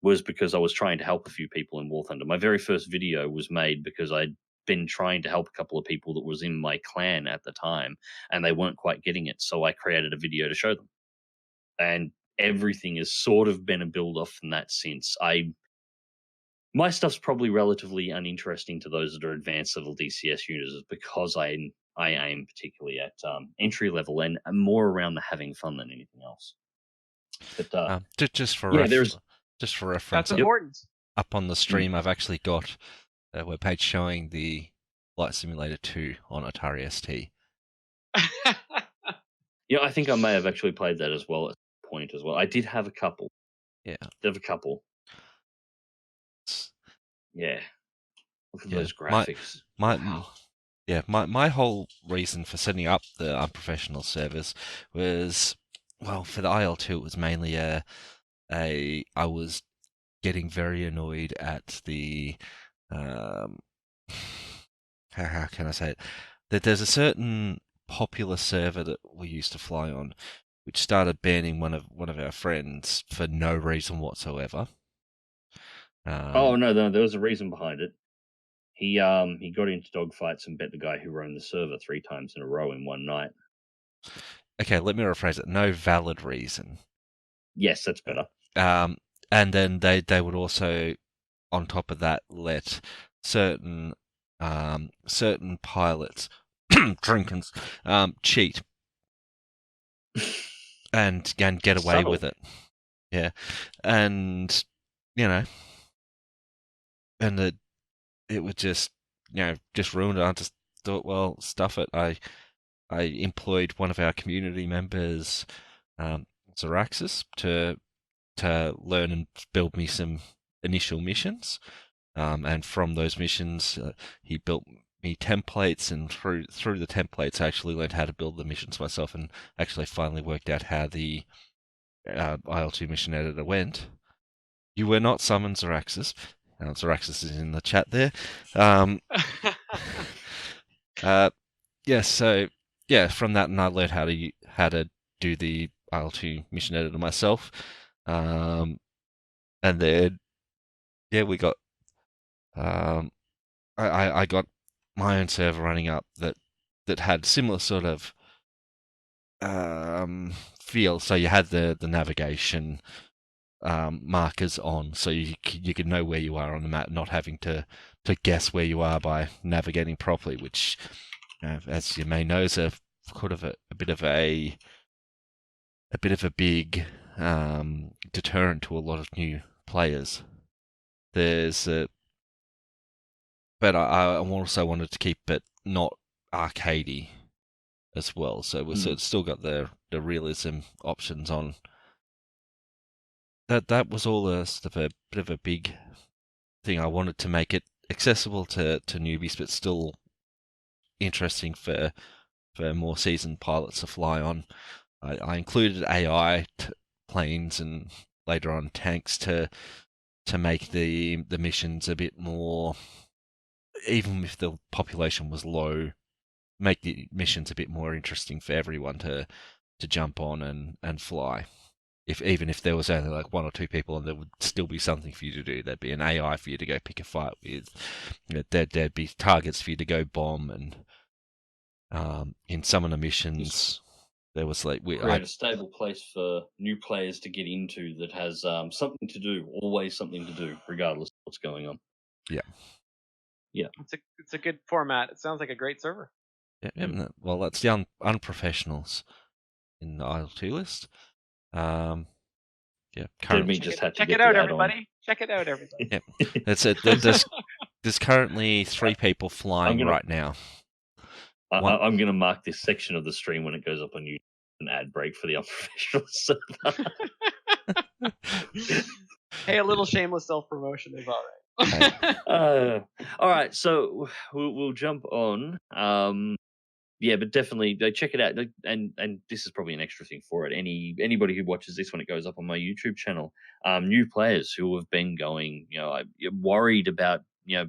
was because I was trying to help a few people in War Thunder. My very first video was made because I'd been trying to help a couple of people that was in my clan at the time, and they weren't quite getting it. So I created a video to show them. And everything has sort of been a build off from that since. My stuff's probably relatively uninteresting to those that are advanced level DCS users because I aim particularly at entry level and more around the having fun than anything else. But just for that's reference, important. up on the stream, I've actually got a webpage showing the Flight Simulator 2 on Atari ST. Yeah, I think I may have actually played that as well at some point as well. I did have a couple. Yeah. Did have a couple. Yeah. Look at those graphics. My whole reason for setting up the Unprofessional servers was, well, for the IL2, it was mainly I was getting very annoyed at the how can I say it? That there's a certain popular server that we used to fly on, which started banning one of our friends for no reason whatsoever. Oh no, there was a reason behind it. He got into dogfights and bet the guy who roamed the server 3 times in a row in one night. Okay, let me rephrase it. No valid reason. Yes, that's better. And then they would also, on top of that, let certain pilots drinkins cheat and get away with it. Yeah, and and it would just ruin it. I just thought, well, stuff it. I employed one of our community members, Zaraxis, to learn and build me some initial missions. And from those missions, he built me templates, and through the templates, I actually learned how to build the missions myself, and actually finally worked out how the IL2 mission editor went. You were not summoned, Zaraxis. Zaraxis is in the chat there. From that, and I learned how to do the IL2 mission editor myself. And then we got I got my own server running up that had similar sort of feel. So you had the navigation markers on, so you could know where you are on the map, not having to guess where you are by navigating properly, which, as you may know, is a bit of a big deterrent to a lot of new players. But I also wanted to keep it not arcadey as well, so it's still got the realism options on. That was all a bit of a big thing. I wanted to make it accessible to newbies, but still interesting for more seasoned pilots to fly on. I included AI planes and later on tanks to make the missions a bit more, even if the population was low, make the missions a bit more interesting for everyone to jump on and fly. Even if there was only like 1 or 2 people, and there would still be something for you to do. There'd be an AI for you to go pick a fight with. There'd be targets for you to go bomb, and in some of the missions, there was like create a stable place for new players to get into that has something to do, always something to do, regardless of what's going on. Yeah. It's a good format. It sounds like a great server. Yeah. Well, that's the Unprofessionals in the IL2 list. Currently check it out, everybody. Check it out, everybody. Yeah, that's it. There's currently 3 people flying right now. I'm going to mark this section of the stream when it goes up on YouTube, an ad break for the Unprofessional server. Hey, a little shameless self-promotion is all right. All right, so we'll jump on. Yeah, but definitely check it out. And this is probably an extra thing for it. Anybody who watches this when it goes up on my YouTube channel, new players who have been going, you're worried about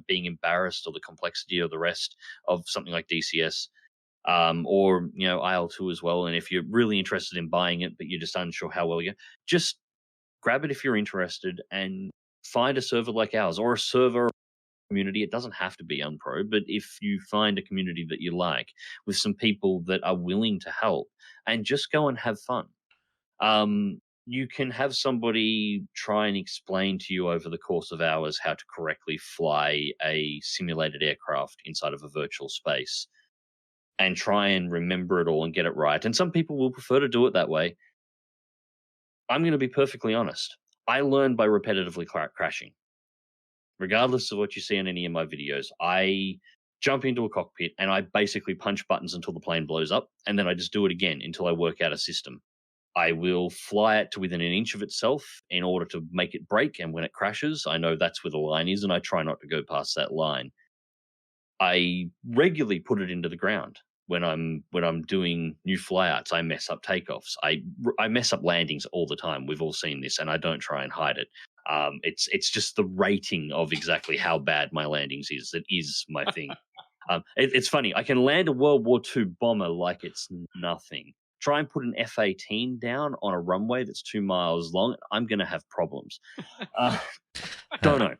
being embarrassed or the complexity or the rest of something like DCS, or IL2 as well. And if you're really interested in buying it, but you're just unsure how well just grab it if you're interested and find a server like ours or a server community. It doesn't have to be Unpro, but if you find a community that you like with some people that are willing to help and just go and have fun. You can have somebody try and explain to you over the course of hours how to correctly fly a simulated aircraft inside of a virtual space and try and remember it all and get it right. And some people will prefer to do it that way. I'm going to be perfectly honest. I learned by repetitively crashing. Regardless of what you see in any of my videos, I jump into a cockpit and I basically punch buttons until the plane blows up, and then I just do it again until I work out a system. I will fly it to within an inch of itself in order to make it break, and when it crashes, I know that's where the line is, and I try not to go past that line. I regularly put it into the ground. When I'm doing new flyouts, I mess up takeoffs. I mess up landings all the time. We've all seen this, and I don't try and hide it. It's just the rating of exactly how bad my landings is that is my thing. It's funny. I can land a World War II bomber like it's nothing. Try and put an F-18 down on a runway that's 2 miles long. I'm going to have problems. Don't know.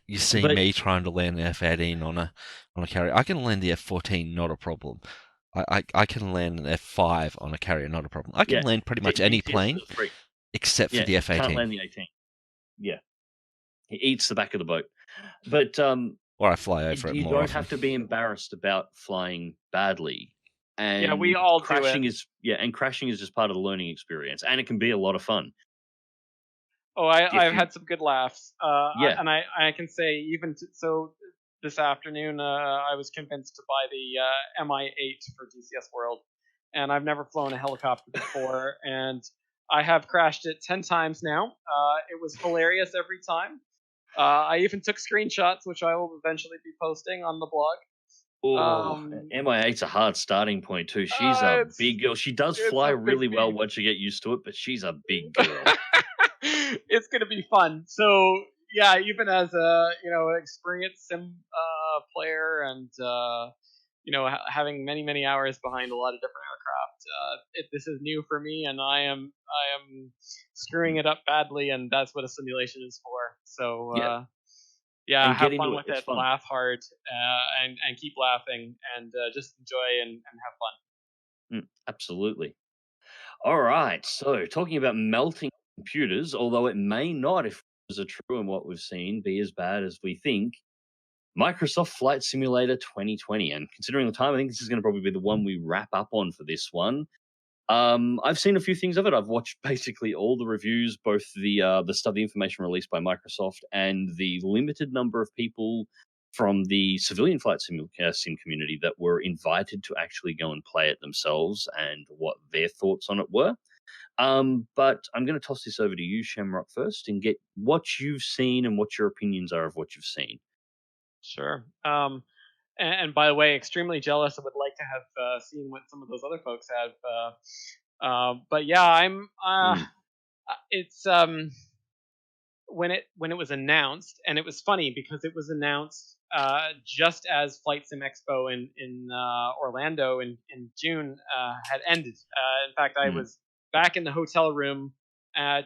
You see me trying to land an F-18 on a carrier. I can land the F-14, not a problem. I can land an F-5 on a carrier, not a problem. I can land pretty much any plane except for the F-18. Can't land the 18. Yeah, he eats the back of the boat. But or I fly over it more. You don't have to be embarrassed about flying badly. And yeah, we all crashing do it. and crashing is just part of the learning experience, and it can be a lot of fun. Oh, I've had some good laughs. Yeah, and I can say even so this afternoon I was convinced to buy the Mi-8 for DCS World, and I've never flown a helicopter before, and I have crashed it 10 times now. It was hilarious every time. I even took screenshots, which I will eventually be posting on the blog. Mi-8's a hard starting point too. She's a big girl. She does fly really well once you get used to it, but she's a big girl. It's gonna be fun. So yeah, even as a experienced sim player and having many hours behind a lot of different aircraft, this is new for me, and I am screwing it up badly, and that's what a simulation is for. So yeah, have fun with it, laugh hard, and keep laughing, and just enjoy and have fun. Absolutely. All right, so talking about melting computers, although it may not, if it was true and what we've seen, be as bad as we think, Microsoft Flight Simulator 2020. And considering the time, I think this is going to probably be the one we wrap up on for this one. I've seen a few things of it. I've watched basically all the reviews, both the stuff, the information released by Microsoft, and the limited number of people from the civilian flight sim community that were invited to actually go and play it themselves and what their thoughts on it were. But I'm going to toss this over to you, Shamrock, first, and get what you've seen and what your opinions are of what you've seen. Sure. And by the way, extremely jealous. I would like to have seen what some of those other folks have. But yeah, I'm. It's when it was announced, and it was funny because it was announced just as Flight Sim Expo in Orlando in June had ended. In fact, I was back in the hotel room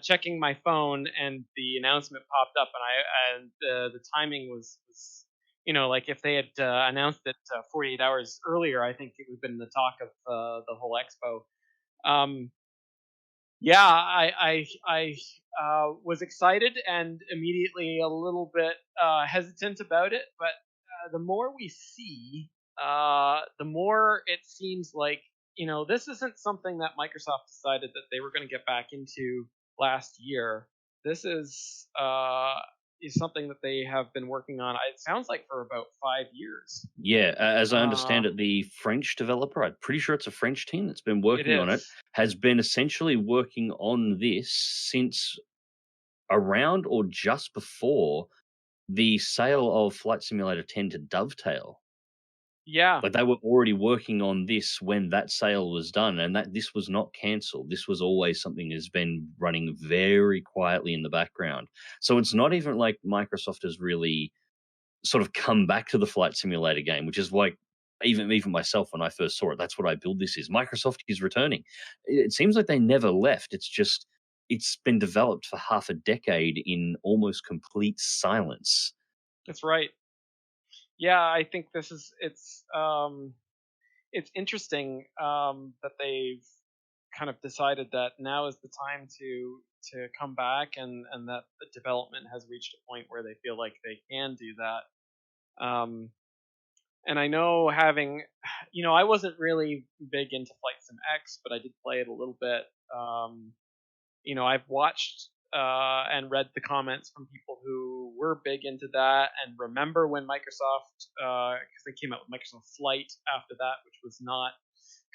checking my phone, and the announcement popped up, and the timing was like if they had announced it 48 hours earlier, I think it would have been the talk of the whole expo. Yeah, I was excited and immediately a little bit hesitant about it, but the more we see, the more it seems like this isn't something that Microsoft decided that they were going to get back into last year. This is something that they have been working on, it sounds like, for about 5 years. Yeah, as I understand it, the French developer, I'm pretty sure it's a French team that's been working on it, has been essentially working on this since around or just before the sale of Flight Simulator 10 to Dovetail, Yeah, like they were already working on this when that sale was done, and that this was not cancelled. This was always something that's been running very quietly in the background. So it's not even like Microsoft has really sort of come back to the flight simulator game, which is like even myself when I first saw it, that's what I build this is. Microsoft is returning. It seems like they never left. It's just it's been developed for half a decade in almost complete silence. that's right. Yeah, I think it's interesting that they've kind of decided that now is the time to come back, and that the development has reached a point where they feel like they can do that. And I know I wasn't really big into Flight Sim X, but I did play it a little bit. I've watched and read the comments from people who were big into that and remember when Microsoft, because they came out with Microsoft Flight after that, which was not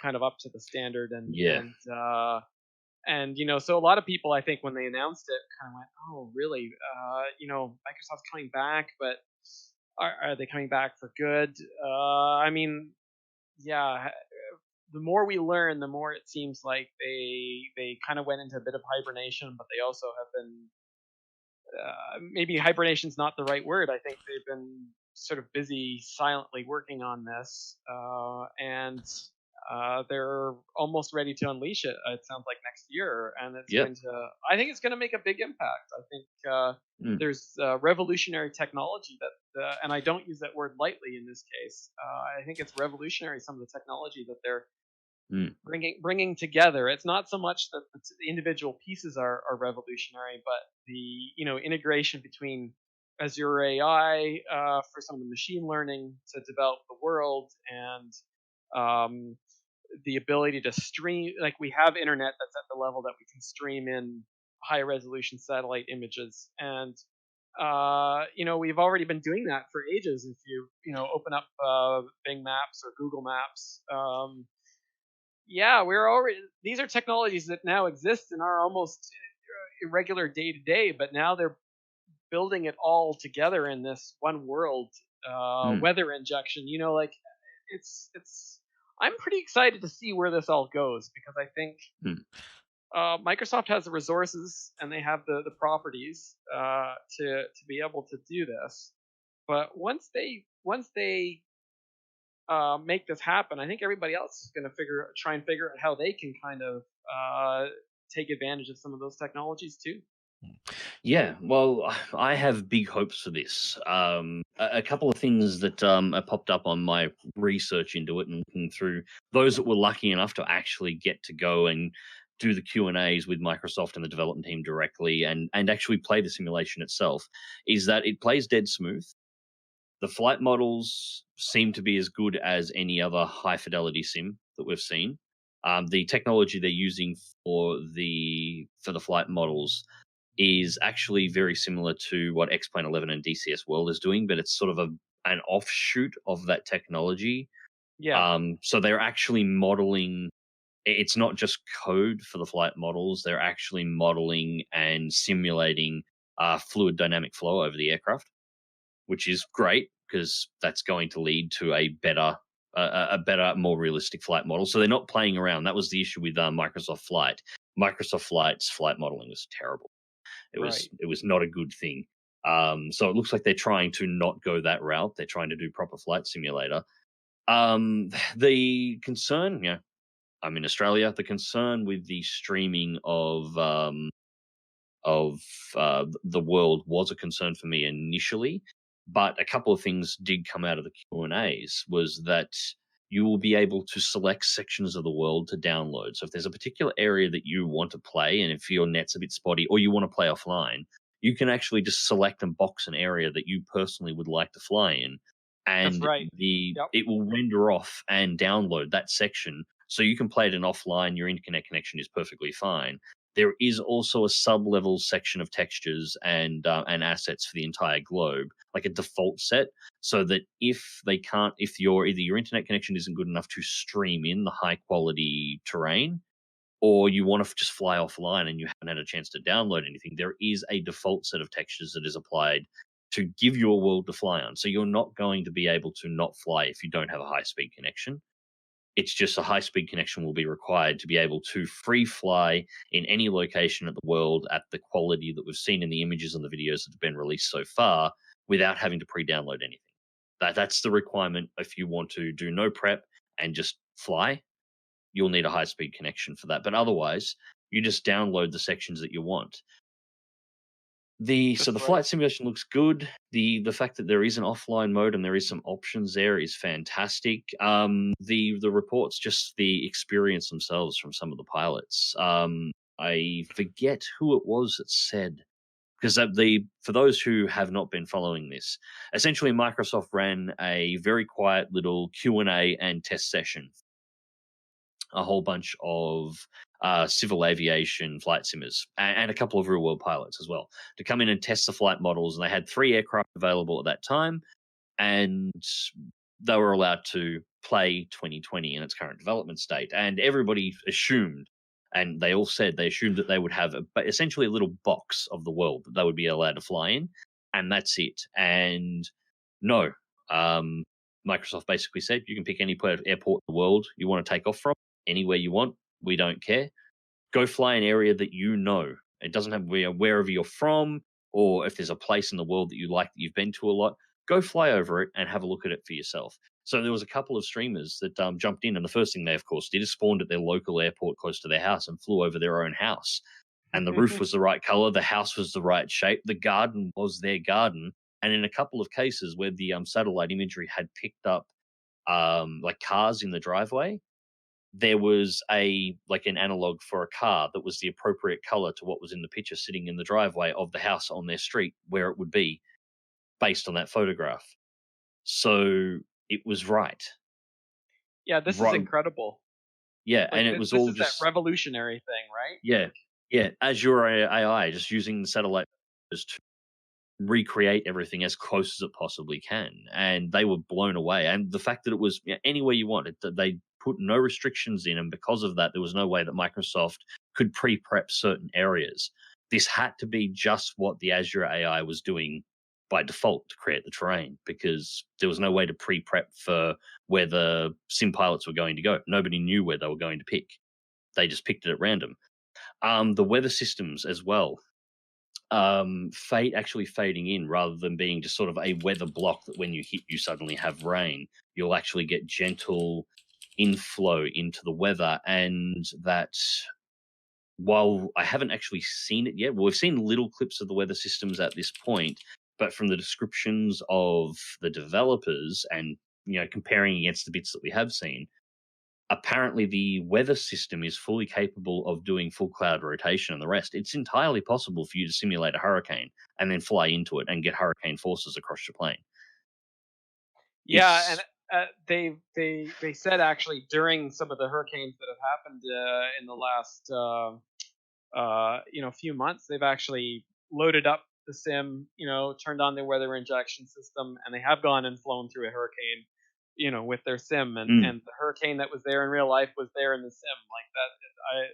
kind of up to the standard, Yeah. so a lot of people, I think, when they announced it, kind of went, "Oh, really? Microsoft's coming back, but are they coming back for good?" I mean, yeah. The more we learn, the more it seems like they kind of went into a bit of hibernation, but they also have been maybe hibernation's not the right word. I think they've been sort of busy silently working on this, and they're almost ready to unleash it. It sounds like next year, and Yep. I think it's going to make a big impact. I think there's revolutionary technology and I don't use that word lightly in this case. I think it's revolutionary, some of the technology that they're bringing together. It's not so much that the individual pieces are revolutionary, but the integration between Azure AI for some of the machine learning to develop the world, and the ability to stream. Like, we have internet that's at the level that we can stream in high resolution satellite images, and we've already been doing that for ages. If you open up Bing Maps or Google Maps, these are technologies that now exist and are almost irregular day to day, but now they're building it all together in this one world. Weather injection, like it's I'm pretty excited to see where this all goes, because I think Microsoft has the resources and they have the properties to be able to do this. But once they make this happen, I think everybody else is going to try and figure out how they can kind of take advantage of some of those technologies too. Yeah, well, I have big hopes for this. A couple of things that popped up on my research into it and looking through those that were lucky enough to actually get to go and do the Q&As with Microsoft and the development team directly and actually play the simulation itself, is that it plays dead smooth. The flight models seem to be as good as any other high fidelity sim that we've seen. The technology they're using for the flight models is actually very similar to what X-Plane 11 and DCS World is doing, but it's sort of an offshoot of that technology. Yeah. So they're actually modeling. It's not just code for the flight models; they're actually modeling and simulating fluid dynamic flow over the aircraft, which is great because that's going to lead to a better, more realistic flight model. So they're not playing around. That was the issue with Microsoft Flight. Microsoft Flight's flight modeling was terrible. It was not a good thing. So it looks like they're trying to not go that route. They're trying to do proper flight simulator. The concern, I'm in Australia. The concern with the streaming of the world was a concern for me initially, but a couple of things did come out of the Q&As. Was that you will be able to select sections of the world to download. So if there's a particular area that you want to play, and if your net's a bit spotty or you want to play offline, you can actually just select and box an area that you personally would like to fly in, and That's right. it will render off and download that section, so you can play it in offline. Your internet connection is perfectly fine. There is also a sub-level section of textures and assets for the entire globe, like a default set, so that if either your internet connection isn't good enough to stream in the high quality terrain, or you want to just fly offline and you haven't had a chance to download anything, there is a default set of textures that is applied to give you a world to fly on. So you're not going to be able to not fly if you don't have a high-speed connection. It's just a high-speed connection will be required to be able to free fly in any location of the world at the quality that we've seen in the images and the videos that have been released so far without having to pre-download anything. That's the requirement if you want to do no prep and just fly. You'll need a high-speed connection for that. But otherwise, you just download the sections that you want. So the flight simulation looks good. The fact that there is an offline mode and there is some options there is fantastic. The reports, just the experience themselves from some of the pilots. I forget who it was that said, because for those who have not been following this, essentially Microsoft ran a very quiet little Q&A and test session. A whole bunch of civil aviation flight simmers and a couple of real world pilots as well to come in and test the flight models. And they had 3 aircraft available at that time, and they were allowed to play 2020 in its current development state. And everybody assumed, and they all said they assumed that they would have essentially a little box of the world that they would be allowed to fly in, and that's it. And no, Microsoft basically said you can pick any airport in the world you want to take off from, anywhere you want. We don't care. Go fly an area that you know. It doesn't have to be wherever you're from, or if there's a place in the world that you like that you've been to a lot, go fly over it and have a look at it for yourself. So there was a couple of streamers that jumped in, and the first thing they, of course, did is spawned at their local airport close to their house and flew over their own house. And the roof was the right color, the house was the right shape, the garden was their garden. And in a couple of cases where the satellite imagery had picked up like cars in the driveway, there was an analog for a car that was the appropriate color to what was in the picture sitting in the driveway of the house on their street where it would be based on that photograph. So it was right. Yeah, this is incredible. Yeah, and it was all just that revolutionary thing, right? Yeah. Azure AI, just using the satellite to recreate everything as close as it possibly can, and they were blown away. And the fact that it was anywhere you want, they put no restrictions in, and because of that, there was no way that Microsoft could pre-prep certain areas. This had to be just what the Azure AI was doing by default to create the terrain, because there was no way to pre-prep for where the sim pilots were going to go. Nobody knew where they were going to pick. They just picked it at random. The weather systems as well. Actually fading in rather than being just sort of a weather block that when you hit you suddenly have rain. You'll actually get gentle inflow into the weather, and that, while I haven't actually seen it yet, well, we've seen little clips of the weather systems at this point, but from the descriptions of the developers and comparing against the bits that we have seen, apparently the weather system is fully capable of doing full cloud rotation and the rest. It's entirely possible for you to simulate a hurricane and then fly into it and get hurricane forces across your plane. Yeah, and they said actually during some of the hurricanes that have happened in the last few months, they've actually loaded up the sim, turned on their weather injection system, and they have gone and flown through a hurricane, with their sim, and the hurricane that was there in real life was there in the sim. Like that,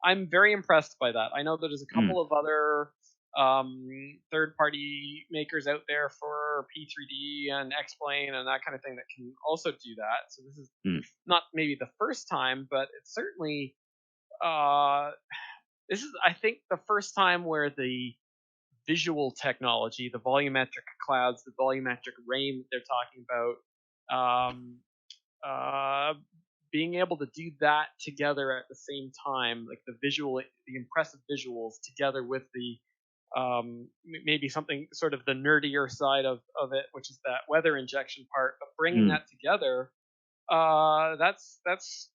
I'm very impressed by that. I know that there's a couple of other third-party makers out there for P3D and X-Plane and that kind of thing that can also do that. So this is not maybe the first time, but it's certainly this is, I think, the first time where the visual technology, the volumetric clouds, the volumetric rain that they're talking about, being able to do that together at the same time, like the impressive visuals together with the maybe something sort of the nerdier side of it, which is that weather injection part, but bringing that together, that's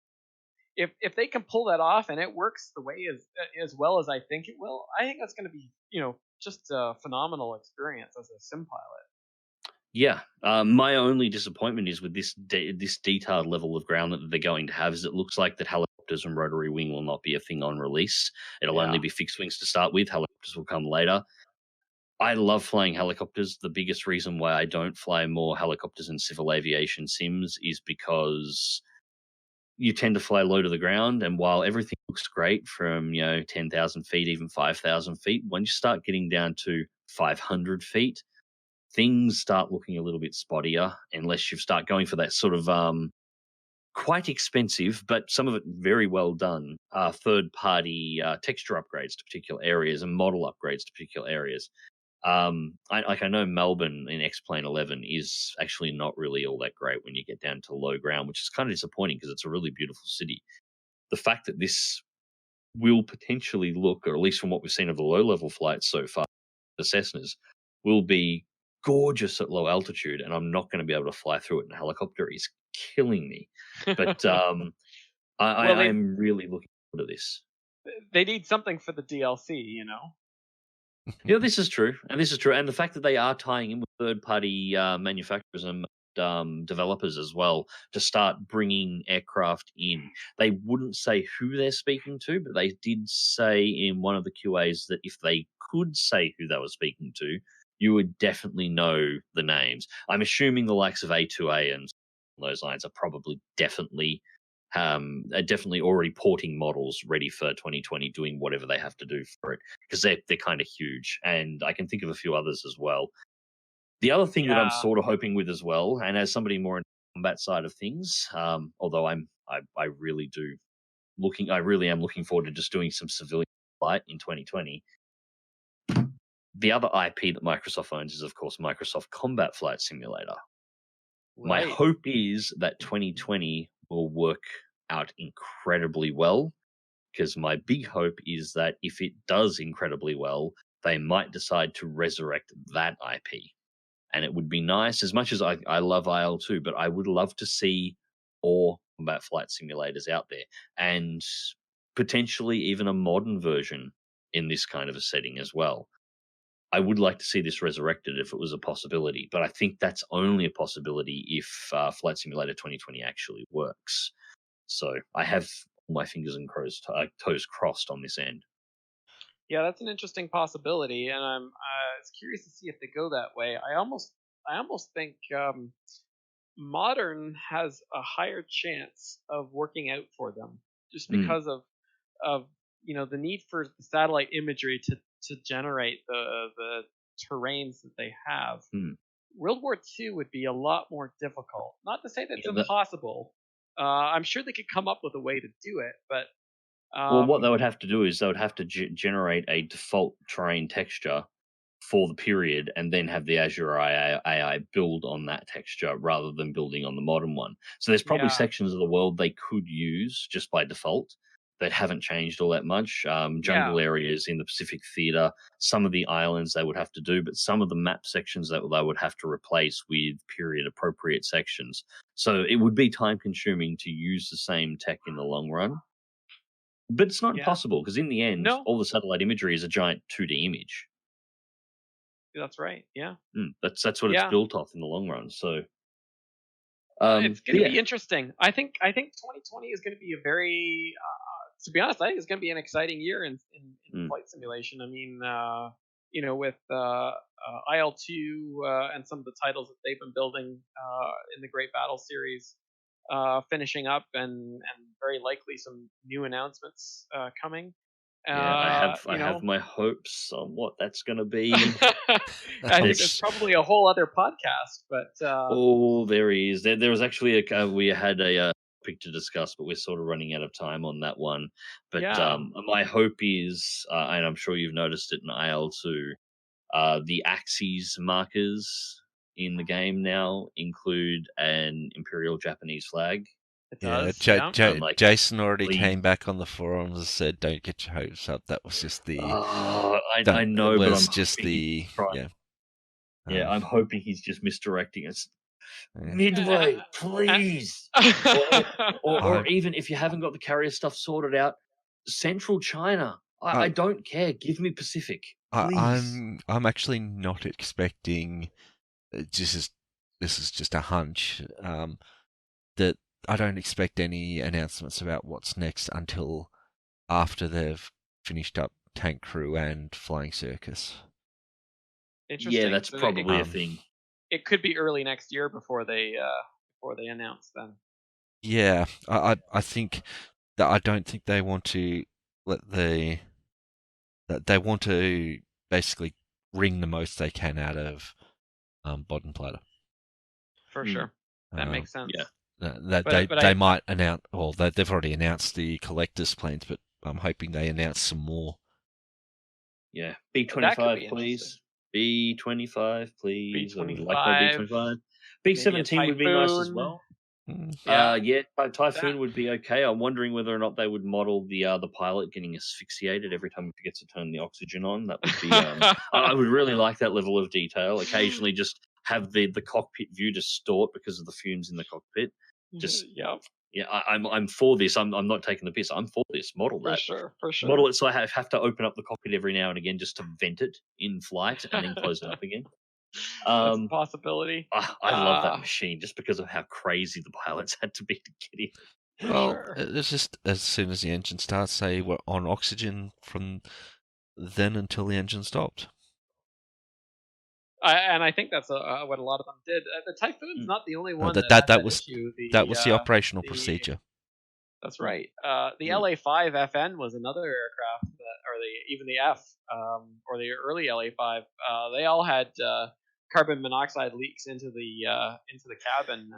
if they can pull that off and it works the way as well as I think it will, I think that's going to be just a phenomenal experience as a sim pilot. Yeah, my only disappointment is with this detailed level of ground that they're going to have is it looks like that helicopters and rotary wing will not be a thing on release. It'll only be fixed wings to start with. Helicopters will come later. I love flying helicopters. The biggest reason why I don't fly more helicopters in civil aviation sims is because you tend to fly low to the ground, and while everything looks great from 10,000 feet, even 5,000 feet, when you start getting down to 500 feet, things start looking a little bit spottier unless you start going for that sort of quite expensive, but some of it very well done, third-party texture upgrades to particular areas and model upgrades to particular areas. I know Melbourne in X-Plane 11 is actually not really all that great when you get down to low ground, which is kind of disappointing because it's a really beautiful city. The fact that this will potentially look, or at least from what we've seen of the low-level flights so far, the Cessnas, will be gorgeous at low altitude, and I'm not going to be able to fly through it in a helicopter is killing me. But I am really looking forward to this. They need something for the DLC, you know. Yeah, this is true, and the fact that they are tying in with third-party manufacturers and developers as well to start bringing aircraft in. They wouldn't say who they're speaking to, but they did say in one of the QAs that if they could say who they were speaking to, you would definitely know the names. I'm assuming the likes of A2A and those lines are probably definitely already porting models ready for 2020, doing whatever they have to do for it, because they're kind of huge, and I can think of a few others as well. The other thing that I'm sort of hoping with as well, and as somebody more in the combat side of things, although I really am looking forward to just doing some civilian flight in 2020. The other IP that Microsoft owns is, of course, Microsoft Combat Flight Simulator. Right. My hope is that 2020 will work out incredibly well, because my big hope is that if it does incredibly well, they might decide to resurrect that IP. And it would be nice, as much as I love IL-2, but I would love to see more combat flight simulators out there, and potentially even a modern version in this kind of a setting as well. I would like to see this resurrected if it was a possibility, but I think that's only a possibility if Flight Simulator 2020 actually works. So I have my fingers and toes crossed on this end. Yeah, that's an interesting possibility, and I'm curious to see if they go that way. I almost think modern has a higher chance of working out for them, just because of the need for the satellite imagery to generate the terrains that they have. World War II would be a lot more difficult. Not to say that it's impossible. I'm sure they could come up with a way to do it, but well, what they would have to do is they would have to generate a default terrain texture for the period, and then have the Azure AI build on that texture rather than building on the modern one. So there's probably sections of the world they could use just by default that haven't changed all that much. Jungle areas in the Pacific Theater, some of the islands they would have to do, but some of the map sections that they would have to replace with period appropriate sections. So it would be time consuming to use the same tech in the long run. But it's not impossible, because in the end, all the satellite imagery is a giant 2D image. That's right. Yeah. That's what it's built off in the long run. So it's going to be interesting. I think 2020 is going to be a very, to be honest, I think it's going to be an exciting year in flight simulation. I mean, with IL-2 and some of the titles that they've been building in the Great Battle series finishing up, and very likely some new announcements coming. I have my hopes on what that's going to be. I think there's probably a whole other podcast, but there is. There was actually we had a topic to discuss, but we're sort of running out of time on that one. But my hope is, and I'm sure you've noticed it in IL-2, the axes markers in the game now include an Imperial Japanese flag. It does. Jason already came back on the forums and said, "Don't get your hopes up." That was just the. I know, but I'm just the. I'm hoping he's just misdirecting us. Midway, please, or even if you haven't got the carrier stuff sorted out, Central China. I don't care. Give me Pacific, please. I'm actually not expecting. This is just a hunch. That. I don't expect any announcements about what's next until after they've finished up Tank Crew and Flying Circus. Interesting. Yeah, that's probably a thing. It could be early next year before they announce them. Yeah, I think that I don't think they want to they want to basically wring the most they can out of bottom platter. For sure. That Um, makes sense. yeah. They might announce, well, they've already announced the collector's planes, but I'm hoping they announce some more. Yeah, That could B25, be please. B25, please. I would like my B25, B25. maybe a B17 would be nice as Typhoon. well. Yeah. Yeah, Typhoon would be okay. I'm wondering whether or not they would model the pilot getting asphyxiated every time he forgets to turn the oxygen on. That would be. I would really like that level of detail. Occasionally, just have the cockpit view distort because of the fumes in the cockpit. Just yeah, I'm for this. I'm not taking the piss. I'm for this. Model that. For sure. Model it so I have to open up the cockpit every now and again just to vent it in flight and then close it up again. That's a possibility. I love that machine just because of how crazy the pilots had to be to get in. Well, it's just as soon as the engine starts, they were on oxygen from then until the engine stopped. And I think that's what a lot of them did. The Typhoon's not the only one that was issue. That was the operational procedure. That's right. The LA5 FN was another aircraft, even the F, or the early LA5. They all had carbon monoxide leaks into the cabin,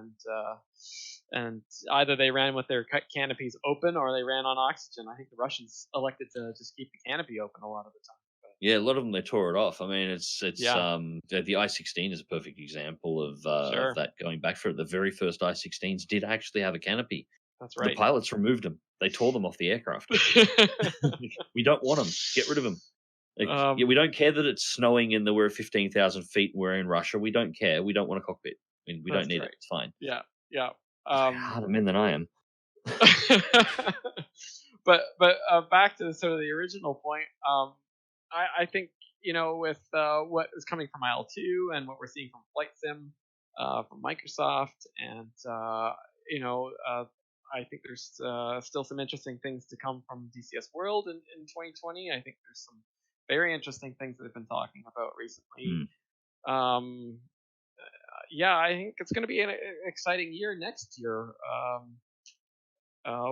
and either they ran with their canopies open or they ran on oxygen. I think the Russians elected to just keep the canopy open a lot of the time. Yeah, a lot of them they tore it off. I mean, it's the I-16 is a perfect example of that going back for it. The very first I-16s did actually have a canopy. That's right. The pilots removed them. They tore them off the aircraft. We don't want them. Get rid of them. We don't care that it's snowing and that we're at 15,000 feet and we're in Russia. We don't care. We don't want a cockpit. I mean, we don't need it. It's fine. Yeah. Harder men than I am. But back to sort of the original point. I think, with what is coming from IL2 and what we're seeing from Flight Sim, from Microsoft, and I think there's still some interesting things to come from DCS World in 2020. I think there's some very interesting things that they've been talking about recently. I think it's going to be an exciting year next year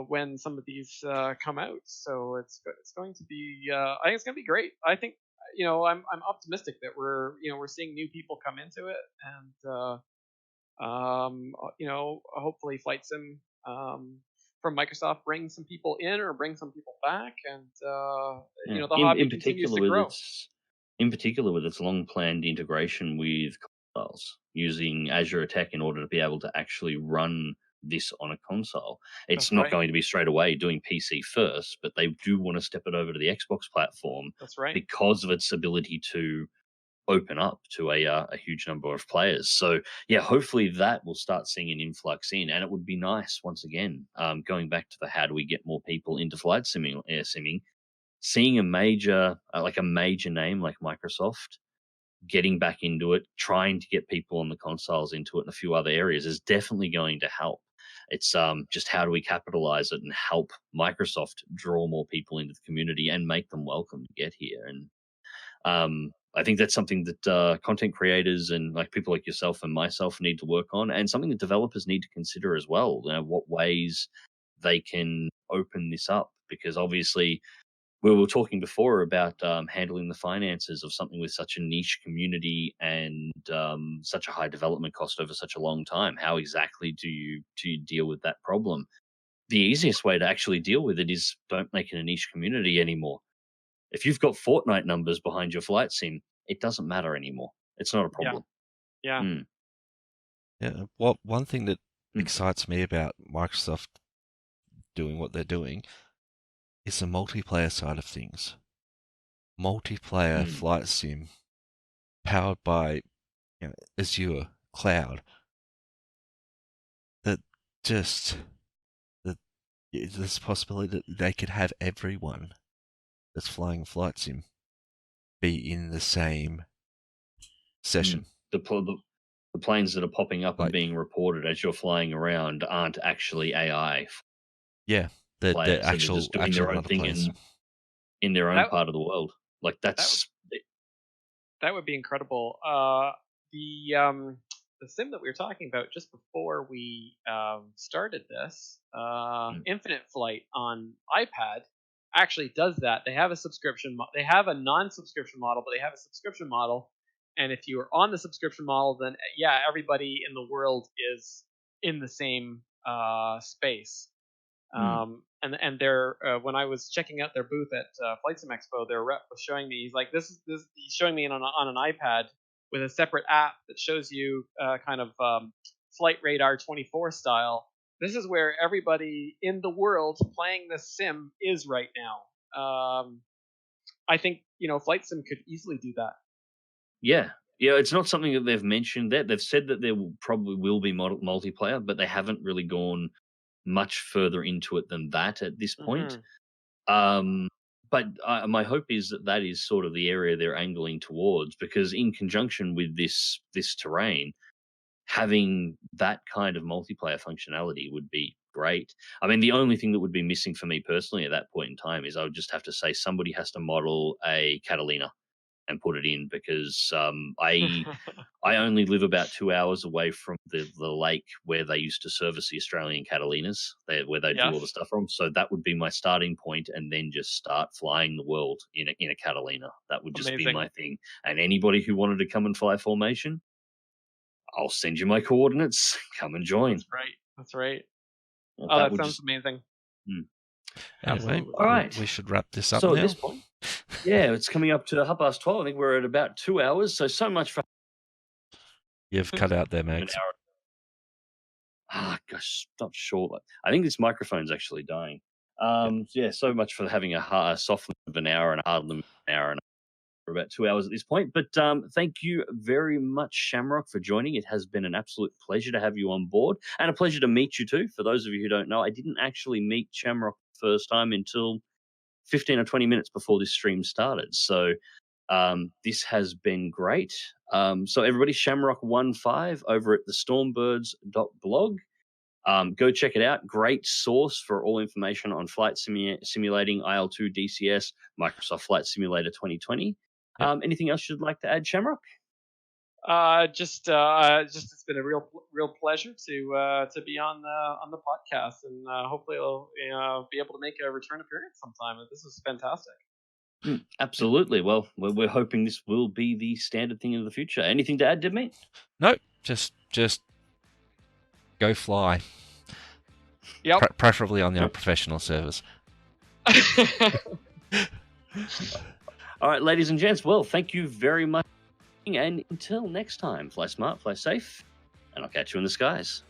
when some of these come out. So it's going to be. I think it's going to be great. I think I'm optimistic that we're seeing new people come into it, and hopefully Flight Sim from Microsoft bring some people in or bring some people back, and the hobby continues to grow. In particular, with its long-planned integration with consoles, using Azure Tech in order to be able to actually run this on a console. It's not going to be straight away doing PC first, but they do want to step it over to the Xbox platform. That's right. Because of its ability to open up to a huge number of players. So yeah, hopefully that will start seeing an influx in, and it would be nice once again, going back to the how do we get more people into flight simming, air simming, seeing a major name like Microsoft getting back into it, trying to get people on the consoles into it in a few other areas is definitely going to help. It's just how do we capitalize it and help Microsoft draw more people into the community and make them welcome to get here. And I think that's something that content creators and like people like yourself and myself need to work on, and something that developers need to consider as well. What ways they can open this up, because obviously we were talking before about handling the finances of something with such a niche community and such a high development cost over such a long time. How exactly do you deal with that problem? The easiest way to actually deal with it is don't make it a niche community anymore. If you've got Fortnite numbers behind your flight sim, it doesn't matter anymore. It's not a problem. Yeah. Yeah. One thing that excites me about Microsoft doing what they're doing is the multiplayer side of things. Multiplayer flight sim powered by Azure Cloud. There's a possibility that they could have everyone that's flying flight sim be in the same session. The planes that are popping up and being reported as you're flying around aren't actually AI. Yeah, they're actual, just doing their own thing in their own part of the world. Like that would be incredible. The sim that we were talking about just before we started this, Infinite Flight on iPad, actually does that. They have a subscription. They have a non-subscription model, but they have a subscription model, And if you are on the subscription model, then yeah, everybody in the world is in the same space. And they're when I was checking out their booth at Flight Sim Expo, their rep was showing me. He's like, this. He's showing me on an iPad with a separate app that shows you kind of Flight Radar 24 style. This is where everybody in the world playing this sim is right now. I think Flight Sim could easily do that. Yeah. It's not something that they've mentioned. That they've said that there probably will be multiplayer, but they haven't really gone much further into it than that at this point. But my hope is that is sort of the area they're angling towards, because in conjunction with this terrain, having that kind of multiplayer functionality would be great. I mean, the only thing that would be missing for me personally at that point in time is I would just have to say somebody has to model a Catalina and put it in, because I only live about 2 hours away from the lake where they used to service the Australian Catalinas, where they do all the stuff from. So that would be my starting point, and then just start flying the world in a Catalina. That would just be my thing. And anybody who wanted to come and fly formation, I'll send you my coordinates. Come and join. That's right. Well, that sounds amazing. Anyway, all right, we should wrap this up now. now. At this point, it's coming up to 12:30. I think we're at about 2 hours. So much for. You've cut out there, Max. Gosh, not sure. I think this microphone's actually dying. So much for having a soft limit of an hour and a hard limit of an hour, and for about 2 hours at this point. But thank you very much, Shamrock, for joining. It has been an absolute pleasure to have you on board, and a pleasure to meet you too. For those of you who don't know, I didn't actually meet Shamrock the first time until 15 or 20 minutes before this stream started. So this has been great. So everybody, ShamrockOneFive over at the Stormbirds.blog. Go check it out. Great source for all information on flight simulating, IL2, DCS, Microsoft Flight Simulator 2020. Anything else you'd like to add, Shamrock? Just it's been a real pleasure to be on the podcast, and hopefully I'll be able to make a return appearance sometime. This is fantastic. Absolutely. Well, we're hoping this will be the standard thing in the future. Anything to add, Dibmeat? No, just go fly. Yep. Preferably on the Unprofessional service. All right, ladies and gents. Well, thank you very much. And until next time, fly smart, fly safe, and I'll catch you in the skies.